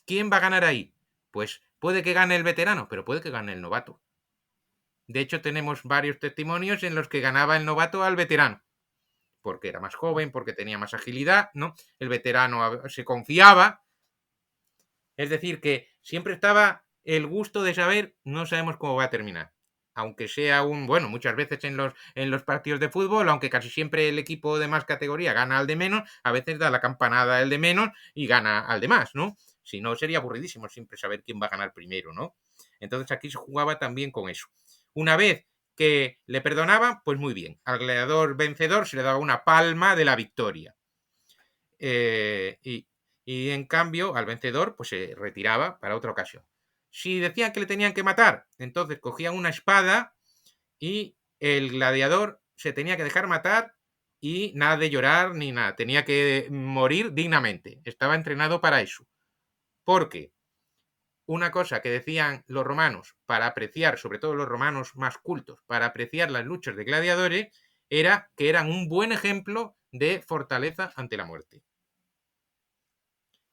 ¿Quién va a ganar ahí? Pues puede que gane el veterano, pero puede que gane el novato. De hecho, tenemos varios testimonios en los que ganaba el novato al veterano. Porque era más joven, porque tenía más agilidad, ¿no? El veterano se confiaba. Es decir, que siempre estaba el gusto de saber, no sabemos cómo va a terminar. Aunque sea bueno, muchas veces en los partidos de fútbol, aunque casi siempre el equipo de más categoría gana al de menos, a veces da la campanada el de menos y gana al de más, ¿no? Si no, sería aburridísimo siempre saber quién va a ganar primero, ¿no? Entonces aquí se jugaba también con eso. Una vez que le perdonaba, pues muy bien. Al gladiador vencedor se le daba una palma de la victoria. Y en cambio, al vencedor, pues se retiraba para otra ocasión. Si decían que le tenían que matar, entonces cogían una espada y el gladiador se tenía que dejar matar y nada de llorar ni nada. Tenía que morir dignamente. Estaba entrenado para eso. Porque una cosa que decían los romanos para apreciar, sobre todo los romanos más cultos, para apreciar las luchas de gladiadores, era que eran un buen ejemplo de fortaleza ante la muerte.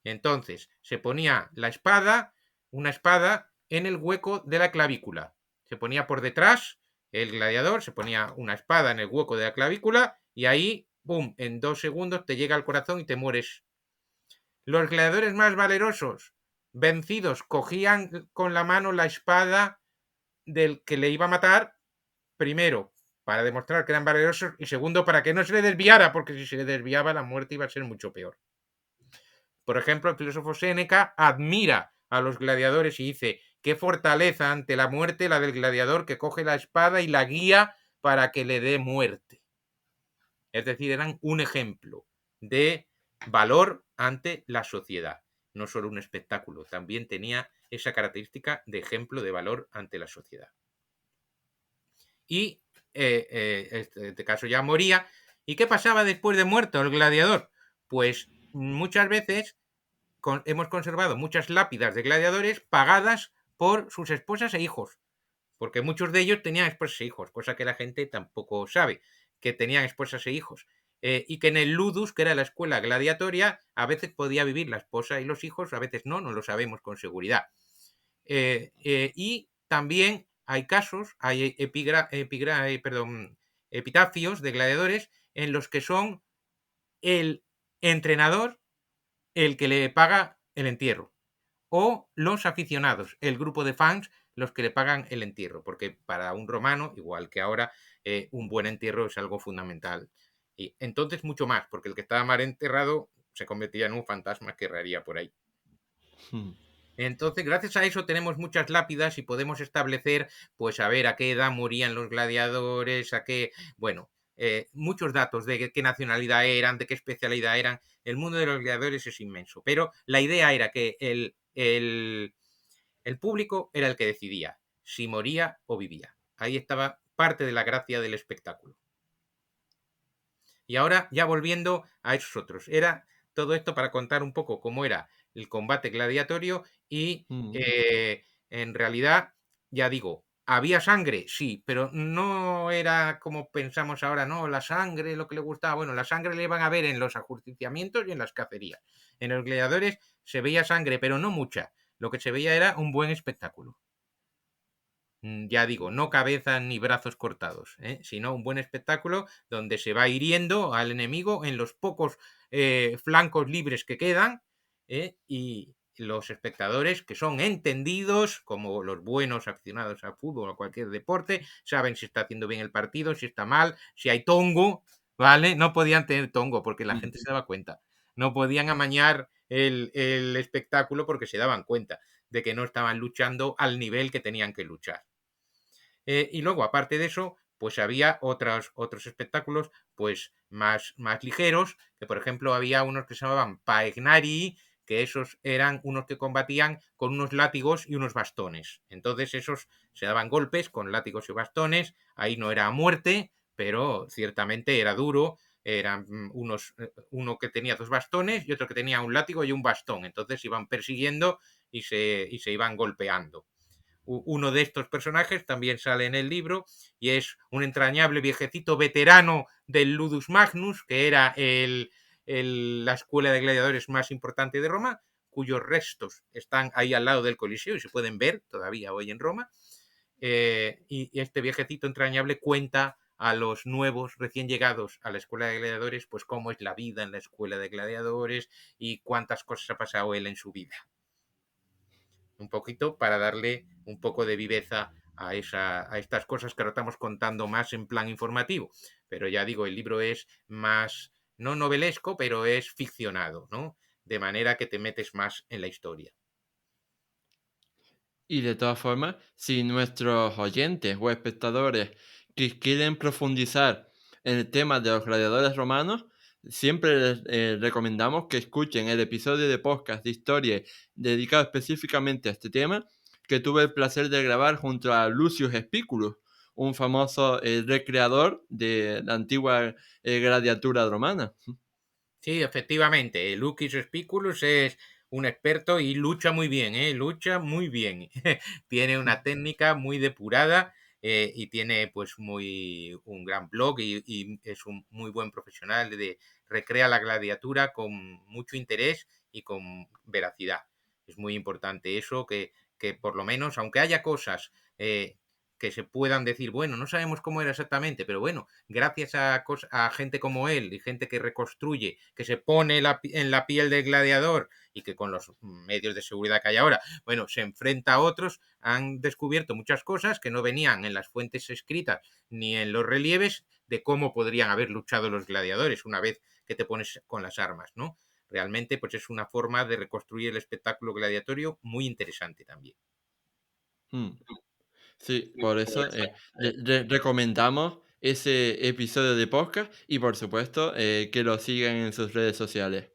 Entonces, se ponía la espada, una espada, en el hueco de la clavícula. Se ponía por detrás el gladiador, se ponía una espada en el hueco de la clavícula y ahí, ¡pum!, en 2 segundos te llega al corazón y te mueres. Los gladiadores más valerosos, vencidos, cogían con la mano la espada del que le iba a matar, primero, para demostrar que eran valerosos y segundo, para que no se le desviara, porque si se le desviaba la muerte iba a ser mucho peor. Por ejemplo, el filósofo Séneca admira a los gladiadores y dice, qué fortaleza ante la muerte la del gladiador que coge la espada y la guía para que le dé muerte. Es decir, eran un ejemplo de valor ante la sociedad. No solo un espectáculo, también tenía esa característica de ejemplo de valor ante la sociedad. Y en este caso ya moría. ¿Y qué pasaba después de muerto el gladiador? Pues muchas veces hemos conservado muchas lápidas de gladiadores pagadas por sus esposas e hijos, porque muchos de ellos tenían esposas e hijos, cosa que la gente tampoco sabe, que tenían esposas e hijos. Y que en el ludus, que era la escuela gladiatoria, a veces podía vivir la esposa y los hijos, a veces no lo sabemos con seguridad. Y también hay casos, hay epitafios de gladiadores en los que son el entrenador el que le paga el entierro, o los aficionados, el grupo de fans, los que le pagan el entierro, porque para un romano, igual que ahora, un buen entierro es algo fundamental. Y entonces mucho más, porque el que estaba mal enterrado se convertía en un fantasma que erraría por ahí. Entonces, gracias a eso tenemos muchas lápidas y podemos establecer, pues, a ver a qué edad morían los gladiadores, a qué, bueno, muchos datos de qué nacionalidad eran, de qué especialidad eran. El mundo de los gladiadores es inmenso, pero la idea era que el público era el que decidía si moría o vivía. Ahí estaba parte de la gracia del espectáculo. Y ahora, ya volviendo a esos otros, era todo esto para contar un poco cómo era el combate gladiatorio y en realidad, ya digo, ¿había sangre? Sí, pero no era como pensamos ahora, no, la sangre, lo que le gustaba. Bueno, la sangre le iban a ver en los ajusticiamientos y en las cacerías. En los gladiadores se veía sangre, pero no mucha. Lo que se veía era un buen espectáculo. Ya digo, no cabezas ni brazos cortados, sino un buen espectáculo donde se va hiriendo al enemigo en los pocos flancos libres que quedan, y los espectadores, que son entendidos, como los buenos aficionados al fútbol o a cualquier deporte, saben si está haciendo bien el partido, si está mal, si hay tongo, ¿vale? No podían tener tongo porque la gente se daba cuenta. No podían amañar el espectáculo porque se daban cuenta de que no estaban luchando al nivel que tenían que luchar. Y luego, aparte de eso, pues había otros espectáculos pues más ligeros, que por ejemplo había unos que se llamaban paegnari, que esos eran unos que combatían con unos látigos y unos bastones. Entonces esos se daban golpes con látigos y bastones, ahí no era a muerte, pero ciertamente era duro. Eran uno que tenía 2 bastones y otro que tenía un látigo y un bastón. Entonces iban persiguiendo y se iban golpeando. Uno de estos personajes también sale en el libro y es un entrañable viejecito veterano del Ludus Magnus, que era la escuela de gladiadores más importante de Roma, cuyos restos están ahí al lado del Coliseo y se pueden ver todavía hoy en Roma. Y este viejecito entrañable cuenta a los nuevos recién llegados a la escuela de gladiadores, pues cómo es la vida en la escuela de gladiadores y cuántas cosas ha pasado él en su vida. Un poquito para darle un poco de viveza a estas cosas que ahora estamos contando más en plan informativo. Pero ya digo, el libro es más, no novelesco, pero es ficcionado, ¿no? De manera que te metes más en la historia. Y de todas formas, si nuestros oyentes o espectadores que quieren profundizar en el tema de los gladiadores romanos, siempre les recomendamos que escuchen el episodio de podcast de historia dedicado específicamente a este tema, que tuve el placer de grabar junto a Lucius Spiculus, un famoso recreador de la antigua gladiatura romana. Sí, efectivamente, Lucius Spiculus es un experto y lucha muy bien, ¿eh? Lucha muy bien. Tiene una técnica muy depurada y tiene pues un gran blog y es un muy buen profesional recrea la gladiatura con mucho interés y con veracidad. Es muy importante eso, que por lo menos, aunque haya cosas que se puedan decir, bueno, no sabemos cómo era exactamente, pero bueno, gracias a gente como él y gente que reconstruye, que se pone en la piel del gladiador y que con los medios de seguridad que hay ahora, bueno, se enfrenta a otros, han descubierto muchas cosas que no venían en las fuentes escritas ni en los relieves de cómo podrían haber luchado los gladiadores una vez que te pones con las armas, ¿no? Realmente, pues es una forma de reconstruir el espectáculo gladiatorio muy interesante también. Mm. Sí, por eso recomendamos ese episodio de podcast y por supuesto que lo sigan en sus redes sociales.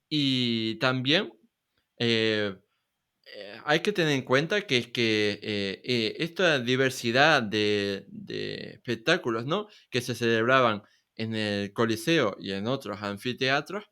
Y también eh, hay que tener en cuenta que es que esta diversidad de espectáculos, ¿no? Que se celebraban en el Coliseo y en otros anfiteatros,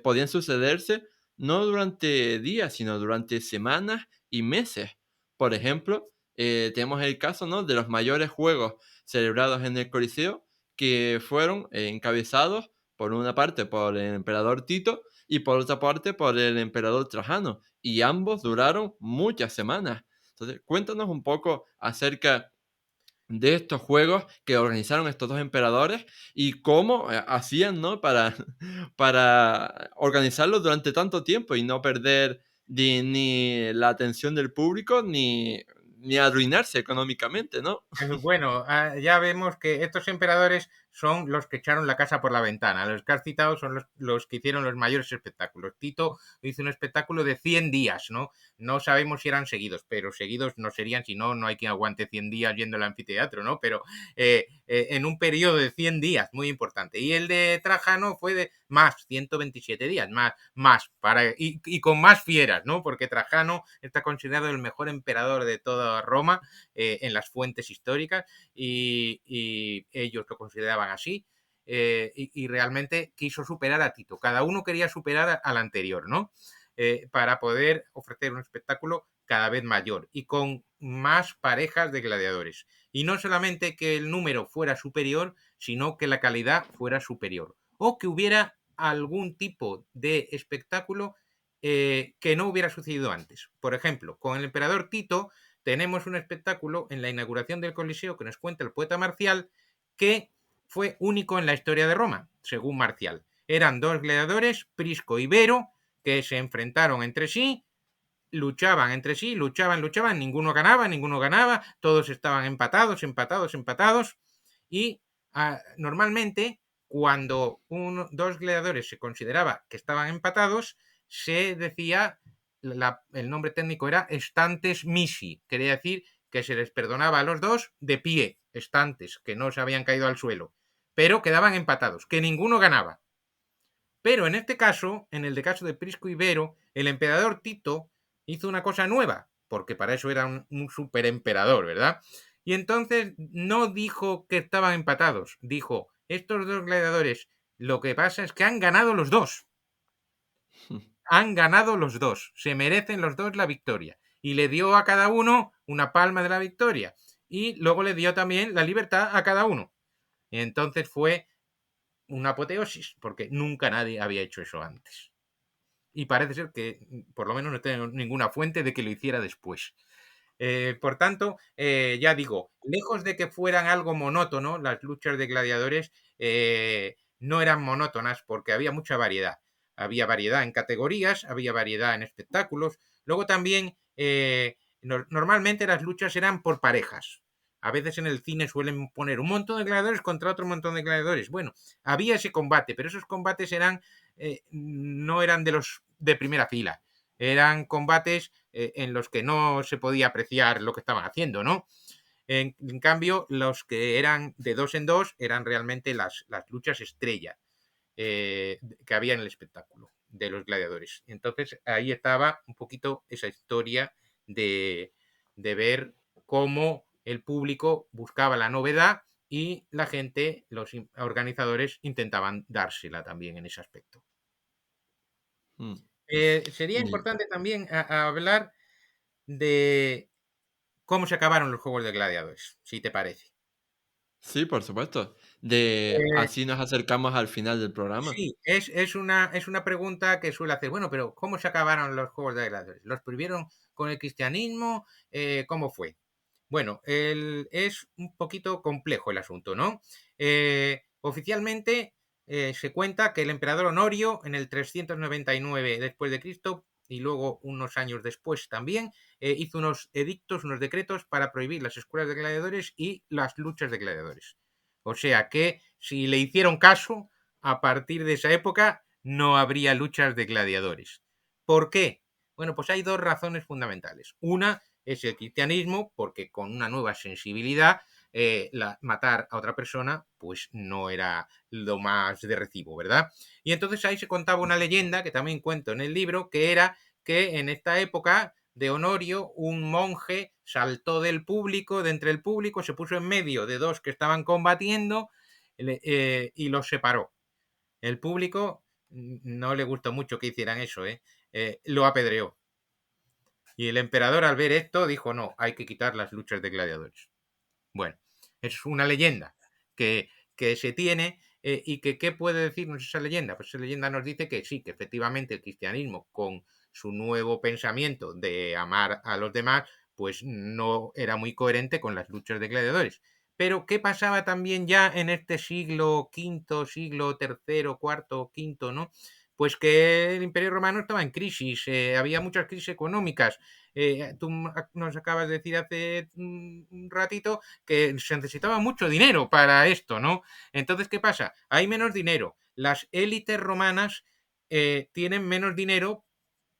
podían sucederse no durante días, sino durante semanas y meses. Por ejemplo, tenemos el caso, ¿no? De los mayores juegos celebrados en el Coliseo que fueron encabezados por una parte por el emperador Tito y por otra parte por el emperador Trajano, y ambos duraron muchas semanas. Entonces, cuéntanos un poco acerca de estos juegos que organizaron estos dos emperadores y cómo hacían, ¿no? Para organizarlos durante tanto tiempo y no perder ni la atención del público ni arruinarse económicamente, ¿no? Bueno, ya vemos que estos emperadores son los que echaron la casa por la ventana. Los que has citado son los que hicieron los mayores espectáculos. Tito hizo un espectáculo de 100 días, ¿no? No sabemos si eran seguidos, pero seguidos no serían, si no, no hay quien aguante 100 días yendo al anfiteatro, ¿no? Pero en un periodo de 100 días, muy importante. Y el de Trajano fue de más, 127 días, y con más fieras, ¿no? Porque Trajano está considerado el mejor emperador de toda Roma en las fuentes históricas y ellos lo consideraban así. Y realmente quiso superar a Tito. Cada uno quería superar al anterior, ¿no? Para poder ofrecer un espectáculo cada vez mayor y con más parejas de gladiadores. Y no solamente que el número fuera superior, sino que la calidad fuera superior. O que hubiera algún tipo de espectáculo que no hubiera sucedido antes. Por ejemplo, con el emperador Tito tenemos un espectáculo en la inauguración del Coliseo que nos cuenta el poeta Marcial que fue único en la historia de Roma, según Marcial. Eran dos gladiadores, Prisco y Vero, que se enfrentaron entre sí, luchaban entre sí, luchaban, ninguno ganaba, todos estaban empatados, y normalmente cuando dos gladiadores se consideraba que estaban empatados, se decía, el nombre técnico era estantes misi, quería decir que se les perdonaba a los dos de pie, estantes, que no se habían caído al suelo, pero quedaban empatados, que ninguno ganaba. Pero en este caso, en el de caso de Prisco Ibero, el emperador Tito hizo una cosa nueva, porque para eso era un superemperador, ¿verdad? Y entonces no dijo que estaban empatados, dijo, estos dos gladiadores, lo que pasa es que han ganado los dos. Han ganado los dos, se merecen los dos la victoria. Y le dio a cada uno una palma de la victoria. Y luego le dio también la libertad a cada uno. Y entonces fue una apoteosis, porque nunca nadie había hecho eso antes. Y parece ser que, por lo menos, no tengo ninguna fuente de que lo hiciera después. Por tanto, ya digo, lejos de que fueran algo monótono, las luchas de gladiadores no eran monótonas porque había mucha variedad. Había variedad en categorías, había variedad en espectáculos. Luego también, normalmente las luchas eran por parejas. A veces en el cine suelen poner un montón de gladiadores contra otro montón de gladiadores. Bueno, había ese combate, pero esos combates no eran de los de primera fila. Eran combates en los que no se podía apreciar lo que estaban haciendo, ¿no? En cambio, los que eran de dos en dos eran realmente las luchas estrella que había en el espectáculo de los gladiadores. Entonces ahí estaba un poquito esa historia de, de ver cómo el público buscaba la novedad y la gente, los organizadores, intentaban dársela también en ese aspecto. Mm. Sería Y importante también a hablar de cómo se acabaron los juegos de gladiadores, si te parece. sí, por supuesto. De Eh, así nos acercamos al final del programa. sí, es una pregunta que suele hacer. Bueno, pero ¿cómo se acabaron los juegos de gladiadores? ¿Los prohibieron con el cristianismo? ¿Cómo fue? Bueno, es un poquito complejo el asunto, ¿no? Oficialmente se cuenta que el emperador Honorio en el 399 después de Cristo y luego unos años después también hizo unos edictos, unos decretos para prohibir las escuelas de gladiadores y las luchas de gladiadores. O sea que si le hicieron caso, a partir de esa época no habría luchas de gladiadores. ¿Por qué? Bueno, pues hay dos razones fundamentales. Una es el cristianismo, porque con una nueva sensibilidad, matar a otra persona, pues no era lo más de recibo, ¿verdad? Y entonces ahí se contaba una leyenda, que también cuento en el libro, que era que en esta época de Honorio, un monje saltó del público, de entre el público, se puso en medio de dos que estaban combatiendo y los separó. El público no le gustó mucho que hicieran eso, ¿eh? Lo apedreó. Y el emperador al ver esto dijo, no, hay que quitar las luchas de gladiadores. Bueno, es una leyenda que se tiene y que qué puede decirnos esa leyenda. Pues esa leyenda nos dice que sí, que efectivamente el cristianismo con su nuevo pensamiento de amar a los demás, pues no era muy coherente con las luchas de gladiadores. Pero ¿qué pasaba también ya en este siglo V, siglo III, cuarto, quinto, ¿no? Pues que el Imperio Romano estaba en crisis, había muchas crisis económicas. Tú nos acabas de decir hace un ratito que se necesitaba mucho dinero para esto, ¿no? Entonces, ¿qué pasa? Hay menos dinero. Las élites romanas tienen menos dinero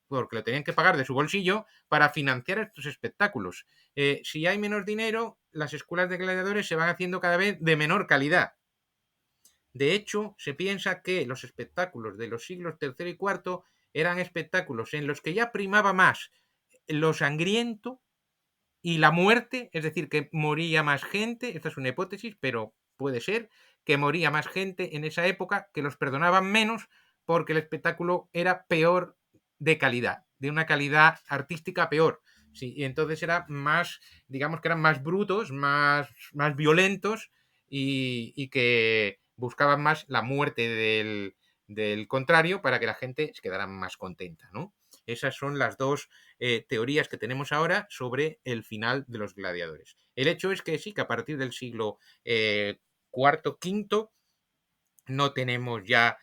porque lo tenían que pagar de su bolsillo para financiar estos espectáculos. Si hay menos dinero, las escuelas de gladiadores se van haciendo cada vez de menor calidad. De hecho, se piensa que los espectáculos de los siglos III y IV eran espectáculos en los que ya primaba más lo sangriento y la muerte, es decir, que moría más gente, esta es una hipótesis, pero puede ser que moría más gente en esa época, que los perdonaban menos porque el espectáculo era peor de calidad, de una calidad artística peor. Sí, y entonces era más, digamos que eran más brutos, más violentos y que buscaban más la muerte del contrario para que la gente se quedara más contenta, ¿no? Esas son las dos teorías que tenemos ahora sobre el final de los gladiadores. El hecho es que sí, que a partir del siglo cuarto, quinto, no tenemos ya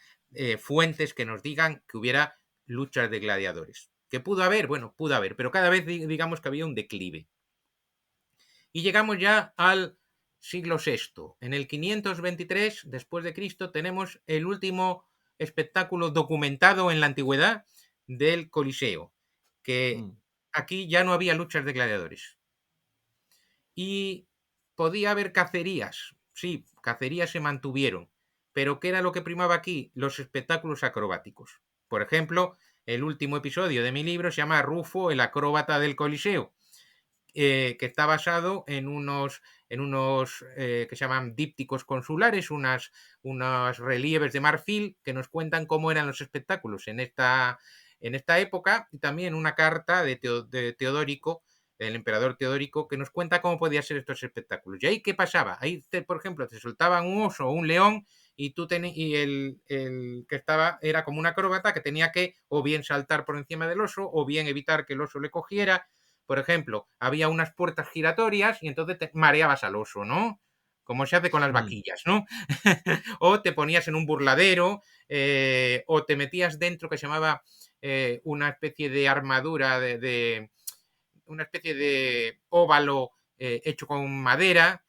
fuentes que nos digan que hubiera luchas de gladiadores. ¿Que pudo haber? Bueno, pudo haber, pero cada vez digamos que había un declive. Y llegamos ya al siglo VI. En el 523 después de Cristo tenemos el último espectáculo documentado en la antigüedad del Coliseo, que Mm. aquí ya no había luchas de gladiadores. Y podía haber cacerías, sí, cacerías se mantuvieron, pero ¿qué era lo que primaba aquí? Los espectáculos acrobáticos. Por ejemplo, el último episodio de mi libro se llama Rufo, el acróbata del Coliseo, que está basado en unos que se llaman dípticos consulares, unos relieves de marfil que nos cuentan cómo eran los espectáculos en esta época, y también una carta de Teodórico, el emperador Teodórico, que nos cuenta cómo podían ser estos espectáculos. ¿Y ahí qué pasaba? Ahí, por ejemplo, te soltaban un oso o un león y, y el que estaba era como un acróbata que tenía que o bien saltar por encima del oso o bien evitar que el oso le cogiera. Por ejemplo, había unas puertas giratorias y entonces te mareabas al oso, ¿no? Como se hace con las Mm. vaquillas, ¿no? O te ponías en un burladero, o te metías dentro que se llamaba una especie de armadura, una especie de óvalo hecho con madera,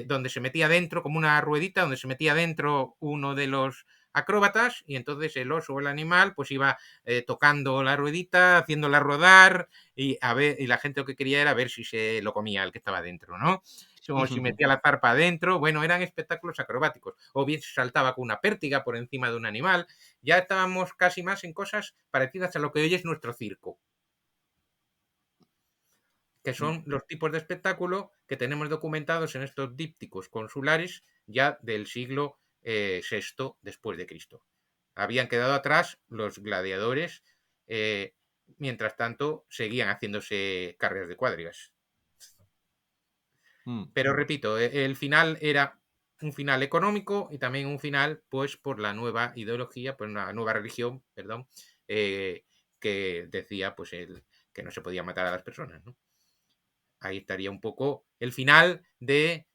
donde se metía dentro, como una ruedita, donde se metía dentro uno de los acróbatas y entonces el oso o el animal pues iba tocando la ruedita, haciéndola rodar y la gente lo que quería era ver si se lo comía el que estaba dentro, ¿no? O si metía la zarpa adentro, bueno, eran espectáculos acrobáticos. O bien se saltaba con una pértiga por encima de un animal. Ya estábamos casi más en cosas parecidas a lo que hoy es nuestro circo, que Mm. son los tipos de espectáculo que tenemos documentados en estos dípticos consulares ya del siglo VI después de Cristo. Habían quedado atrás los gladiadores Mientras tanto, seguían haciéndose carreras de cuadrigas. Mm. Pero repito, el final era un final económico y también un final, pues, por la nueva ideología, por una nueva religión, perdón, que decía, pues, que no se podía matar a las personas, ¿no? Ahí estaría un poco el final de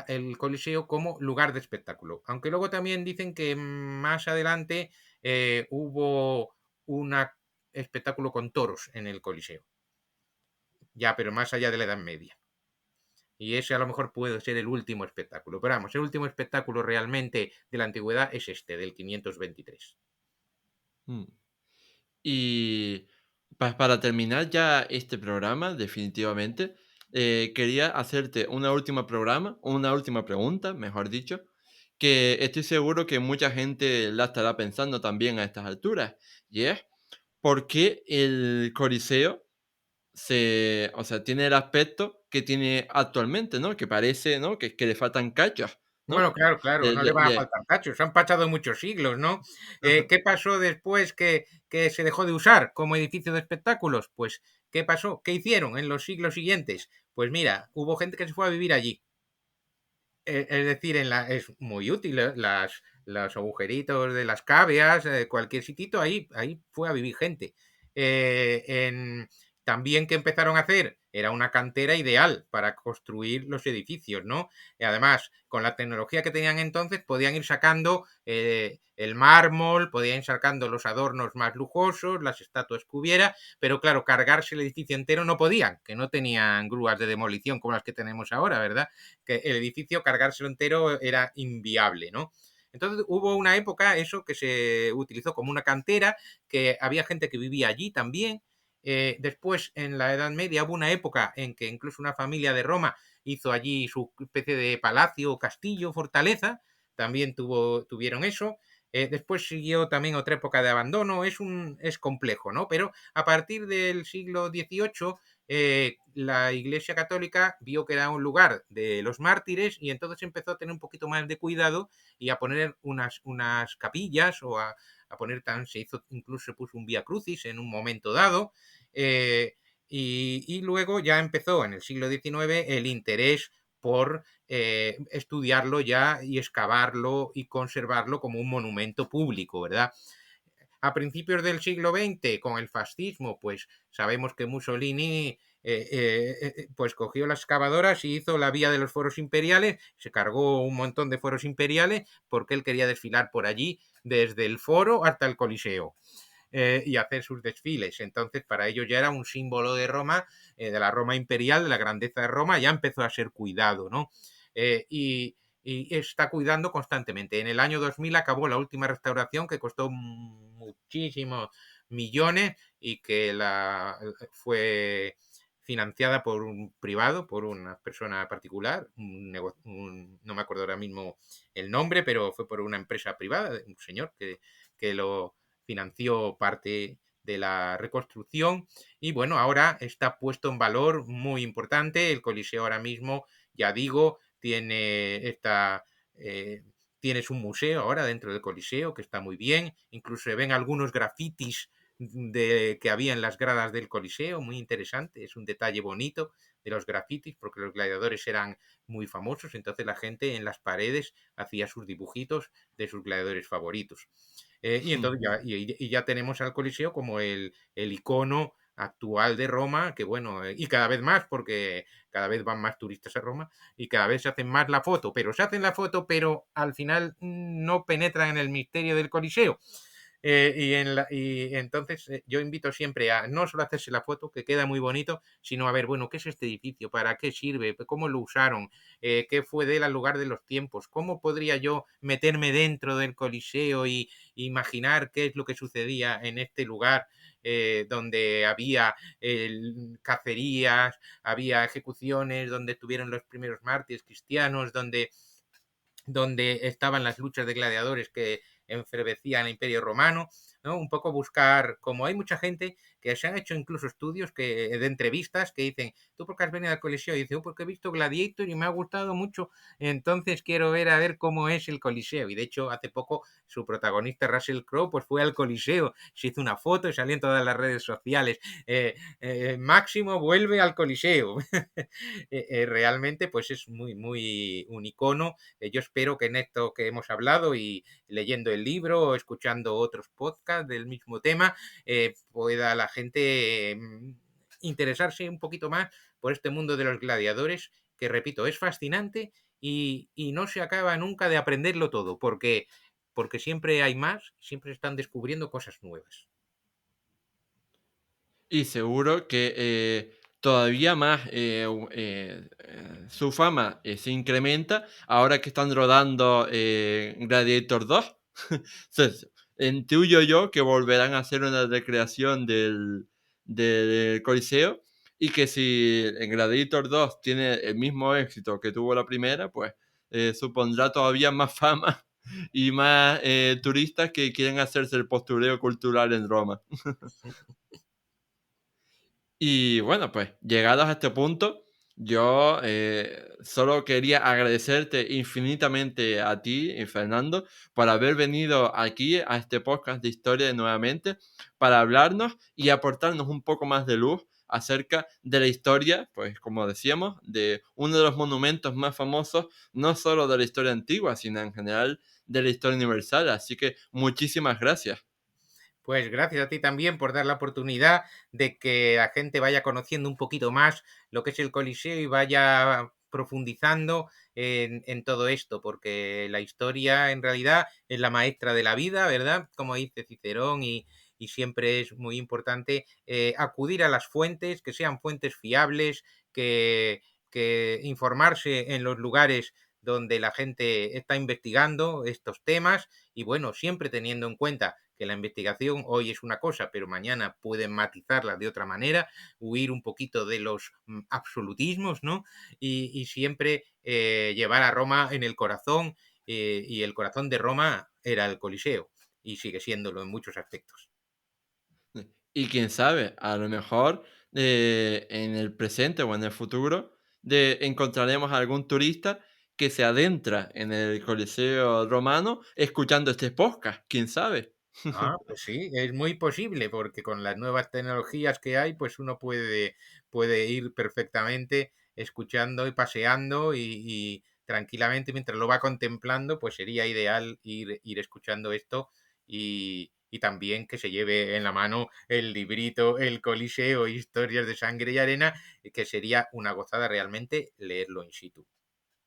el Coliseo como lugar de espectáculo. Aunque luego también dicen que más adelante hubo un espectáculo con toros en el Coliseo. Ya, pero más allá de la Edad Media. Y ese a lo mejor puede ser el último espectáculo. Pero vamos, el último espectáculo realmente de la antigüedad es este, del 523. Mm. Y para terminar ya este programa, definitivamente, quería hacerte una última pregunta, mejor dicho, que estoy seguro que mucha gente la estará pensando también a estas alturas, y es, ¿por qué el Coliseo o sea, tiene el aspecto que tiene actualmente, ¿no? Que parece, ¿no? Que le faltan cachos, ¿no? Bueno, claro, claro, no le van a faltar cachos, han pasado muchos siglos, ¿no? ¿Qué pasó después que se dejó de usar como edificio de espectáculos? Pues, ¿qué pasó? ¿Qué hicieron en los siglos siguientes? Pues mira, hubo gente que se fue a vivir allí. Es decir, es muy útil, los agujeritos de las cavias, cualquier sitito, ahí fue a vivir gente. También que empezaron a hacer, era una cantera ideal para construir los edificios, ¿no? Y además, con la tecnología que tenían entonces, podían ir sacando el mármol, podían ir sacando los adornos más lujosos, las estatuas que hubiera, pero claro, cargarse el edificio entero no podían, que no tenían grúas de demolición como las que tenemos ahora, ¿verdad? Que el edificio cargárselo entero era inviable, ¿no? Entonces hubo una época, eso, que se utilizó como una cantera, que había gente que vivía allí también. Después, en la Edad Media, hubo una época en que incluso una familia de Roma hizo allí su especie de palacio, castillo, fortaleza. También tuvieron eso. Después siguió también otra época de abandono. Es complejo, ¿no? Pero a partir del siglo XVIII la Iglesia Católica vio que era un lugar de los mártires y entonces empezó a tener un poquito más de cuidado y a poner unas capillas o a poner incluso se puso un Vía Crucis en un momento dado. Y luego ya empezó en el siglo XIX el interés por estudiarlo ya y excavarlo y conservarlo como un monumento público, ¿verdad? A principios del siglo XX, con el fascismo, pues sabemos que Mussolini pues cogió las excavadoras y hizo la vía de los foros imperiales, se cargó un montón de foros imperiales porque él quería desfilar por allí desde el foro hasta el Coliseo. Y hacer sus desfiles. Entonces, para ellos ya era un símbolo de Roma, de la Roma imperial, de la grandeza de Roma, ya empezó a ser cuidado, ¿no? Y está cuidando constantemente. En el año 2000 acabó la última restauración que costó muchísimos millones y que fue financiada por un privado, por una persona particular, no me acuerdo ahora mismo el nombre, pero fue por una empresa privada, un señor que lo financió parte de la reconstrucción y bueno, ahora está puesto en valor muy importante. El Coliseo ahora mismo, ya digo, tienes un museo ahora dentro del Coliseo que está muy bien, incluso se ven algunos grafitis que había en las gradas del Coliseo, muy interesante, es un detalle bonito de los grafitis porque los gladiadores eran muy famosos, entonces la gente en las paredes hacía sus dibujitos de sus gladiadores favoritos. Y entonces ya tenemos al Coliseo como el icono actual de Roma, que bueno, y cada vez más, porque cada vez van más turistas a Roma y cada vez se hacen más la foto, pero se hacen la foto, pero al final no penetran en el misterio del Coliseo. Y entonces yo invito siempre a no solo hacerse la foto, que queda muy bonito, sino a ver, bueno, ¿qué es este edificio? ¿Para qué sirve? ¿Cómo lo usaron? ¿Qué fue de él al lugar de los tiempos? ¿Cómo podría yo meterme dentro del Coliseo y imaginar qué es lo que sucedía en este lugar? Donde había cacerías, había ejecuciones, donde tuvieron los primeros mártires cristianos, donde estaban las luchas de gladiadores que enfervecían el Imperio Romano. ¿no? Un poco buscar, como hay mucha gente que se han hecho incluso estudios de entrevistas que dicen, ¿tú por qué has venido al Coliseo? Y dice, "Oh, porque he visto Gladiator y me ha gustado mucho, entonces quiero ver a ver cómo es el Coliseo". Y de hecho, hace poco su protagonista Russell Crowe pues fue al Coliseo, se hizo una foto y salió en todas las redes sociales. Máximo vuelve al Coliseo. Realmente pues es muy un icono. Yo espero que en esto que hemos hablado y leyendo el libro o escuchando otros podcasts del mismo tema, pueda la gente interesarse un poquito más por este mundo de los gladiadores, que repito, es fascinante y no se acaba nunca de aprenderlo todo, porque siempre hay más, siempre están descubriendo cosas nuevas. Y seguro que todavía más su fama se incrementa ahora que están rodando Gladiator 2. Entonces, intuyo yo que volverán a hacer una recreación del Coliseo y que si en Gladiator 2 tiene el mismo éxito que tuvo la primera, pues supondrá todavía más fama y más turistas que quieren hacerse el postureo cultural en Roma. Y bueno, pues llegados a este punto, yo solo quería agradecerte infinitamente a ti, Fernando, por haber venido aquí a este podcast de historia nuevamente para hablarnos y aportarnos un poco más de luz acerca de la historia, pues como decíamos, de uno de los monumentos más famosos, no solo de la historia antigua, sino en general de la historia universal. Así que muchísimas gracias. Pues gracias a ti también por dar la oportunidad de que la gente vaya conociendo un poquito más lo que es el Coliseo y vaya profundizando en todo esto, porque la historia en realidad es la maestra de la vida, ¿verdad? Como dice Cicerón, y siempre es muy importante acudir a las fuentes, que sean fuentes fiables, que informarse en los lugares donde la gente está investigando estos temas y bueno, siempre teniendo en cuenta que la investigación hoy es una cosa, pero mañana pueden matizarla de otra manera, huir un poquito de los absolutismos, ¿no? Y siempre llevar a Roma en el corazón, y el corazón de Roma era el Coliseo, y sigue siéndolo en muchos aspectos. Y quién sabe, a lo mejor en el presente o en el futuro encontraremos algún turista que se adentra en el Coliseo romano escuchando este podcast, quién sabe. Ah, pues sí, es muy posible, porque con las nuevas tecnologías que hay, pues uno puede ir perfectamente escuchando y paseando y tranquilamente mientras lo va contemplando, pues sería ideal ir escuchando esto y también que se lleve en la mano el librito, el Coliseo, historias de sangre y arena, que sería una gozada realmente leerlo in situ.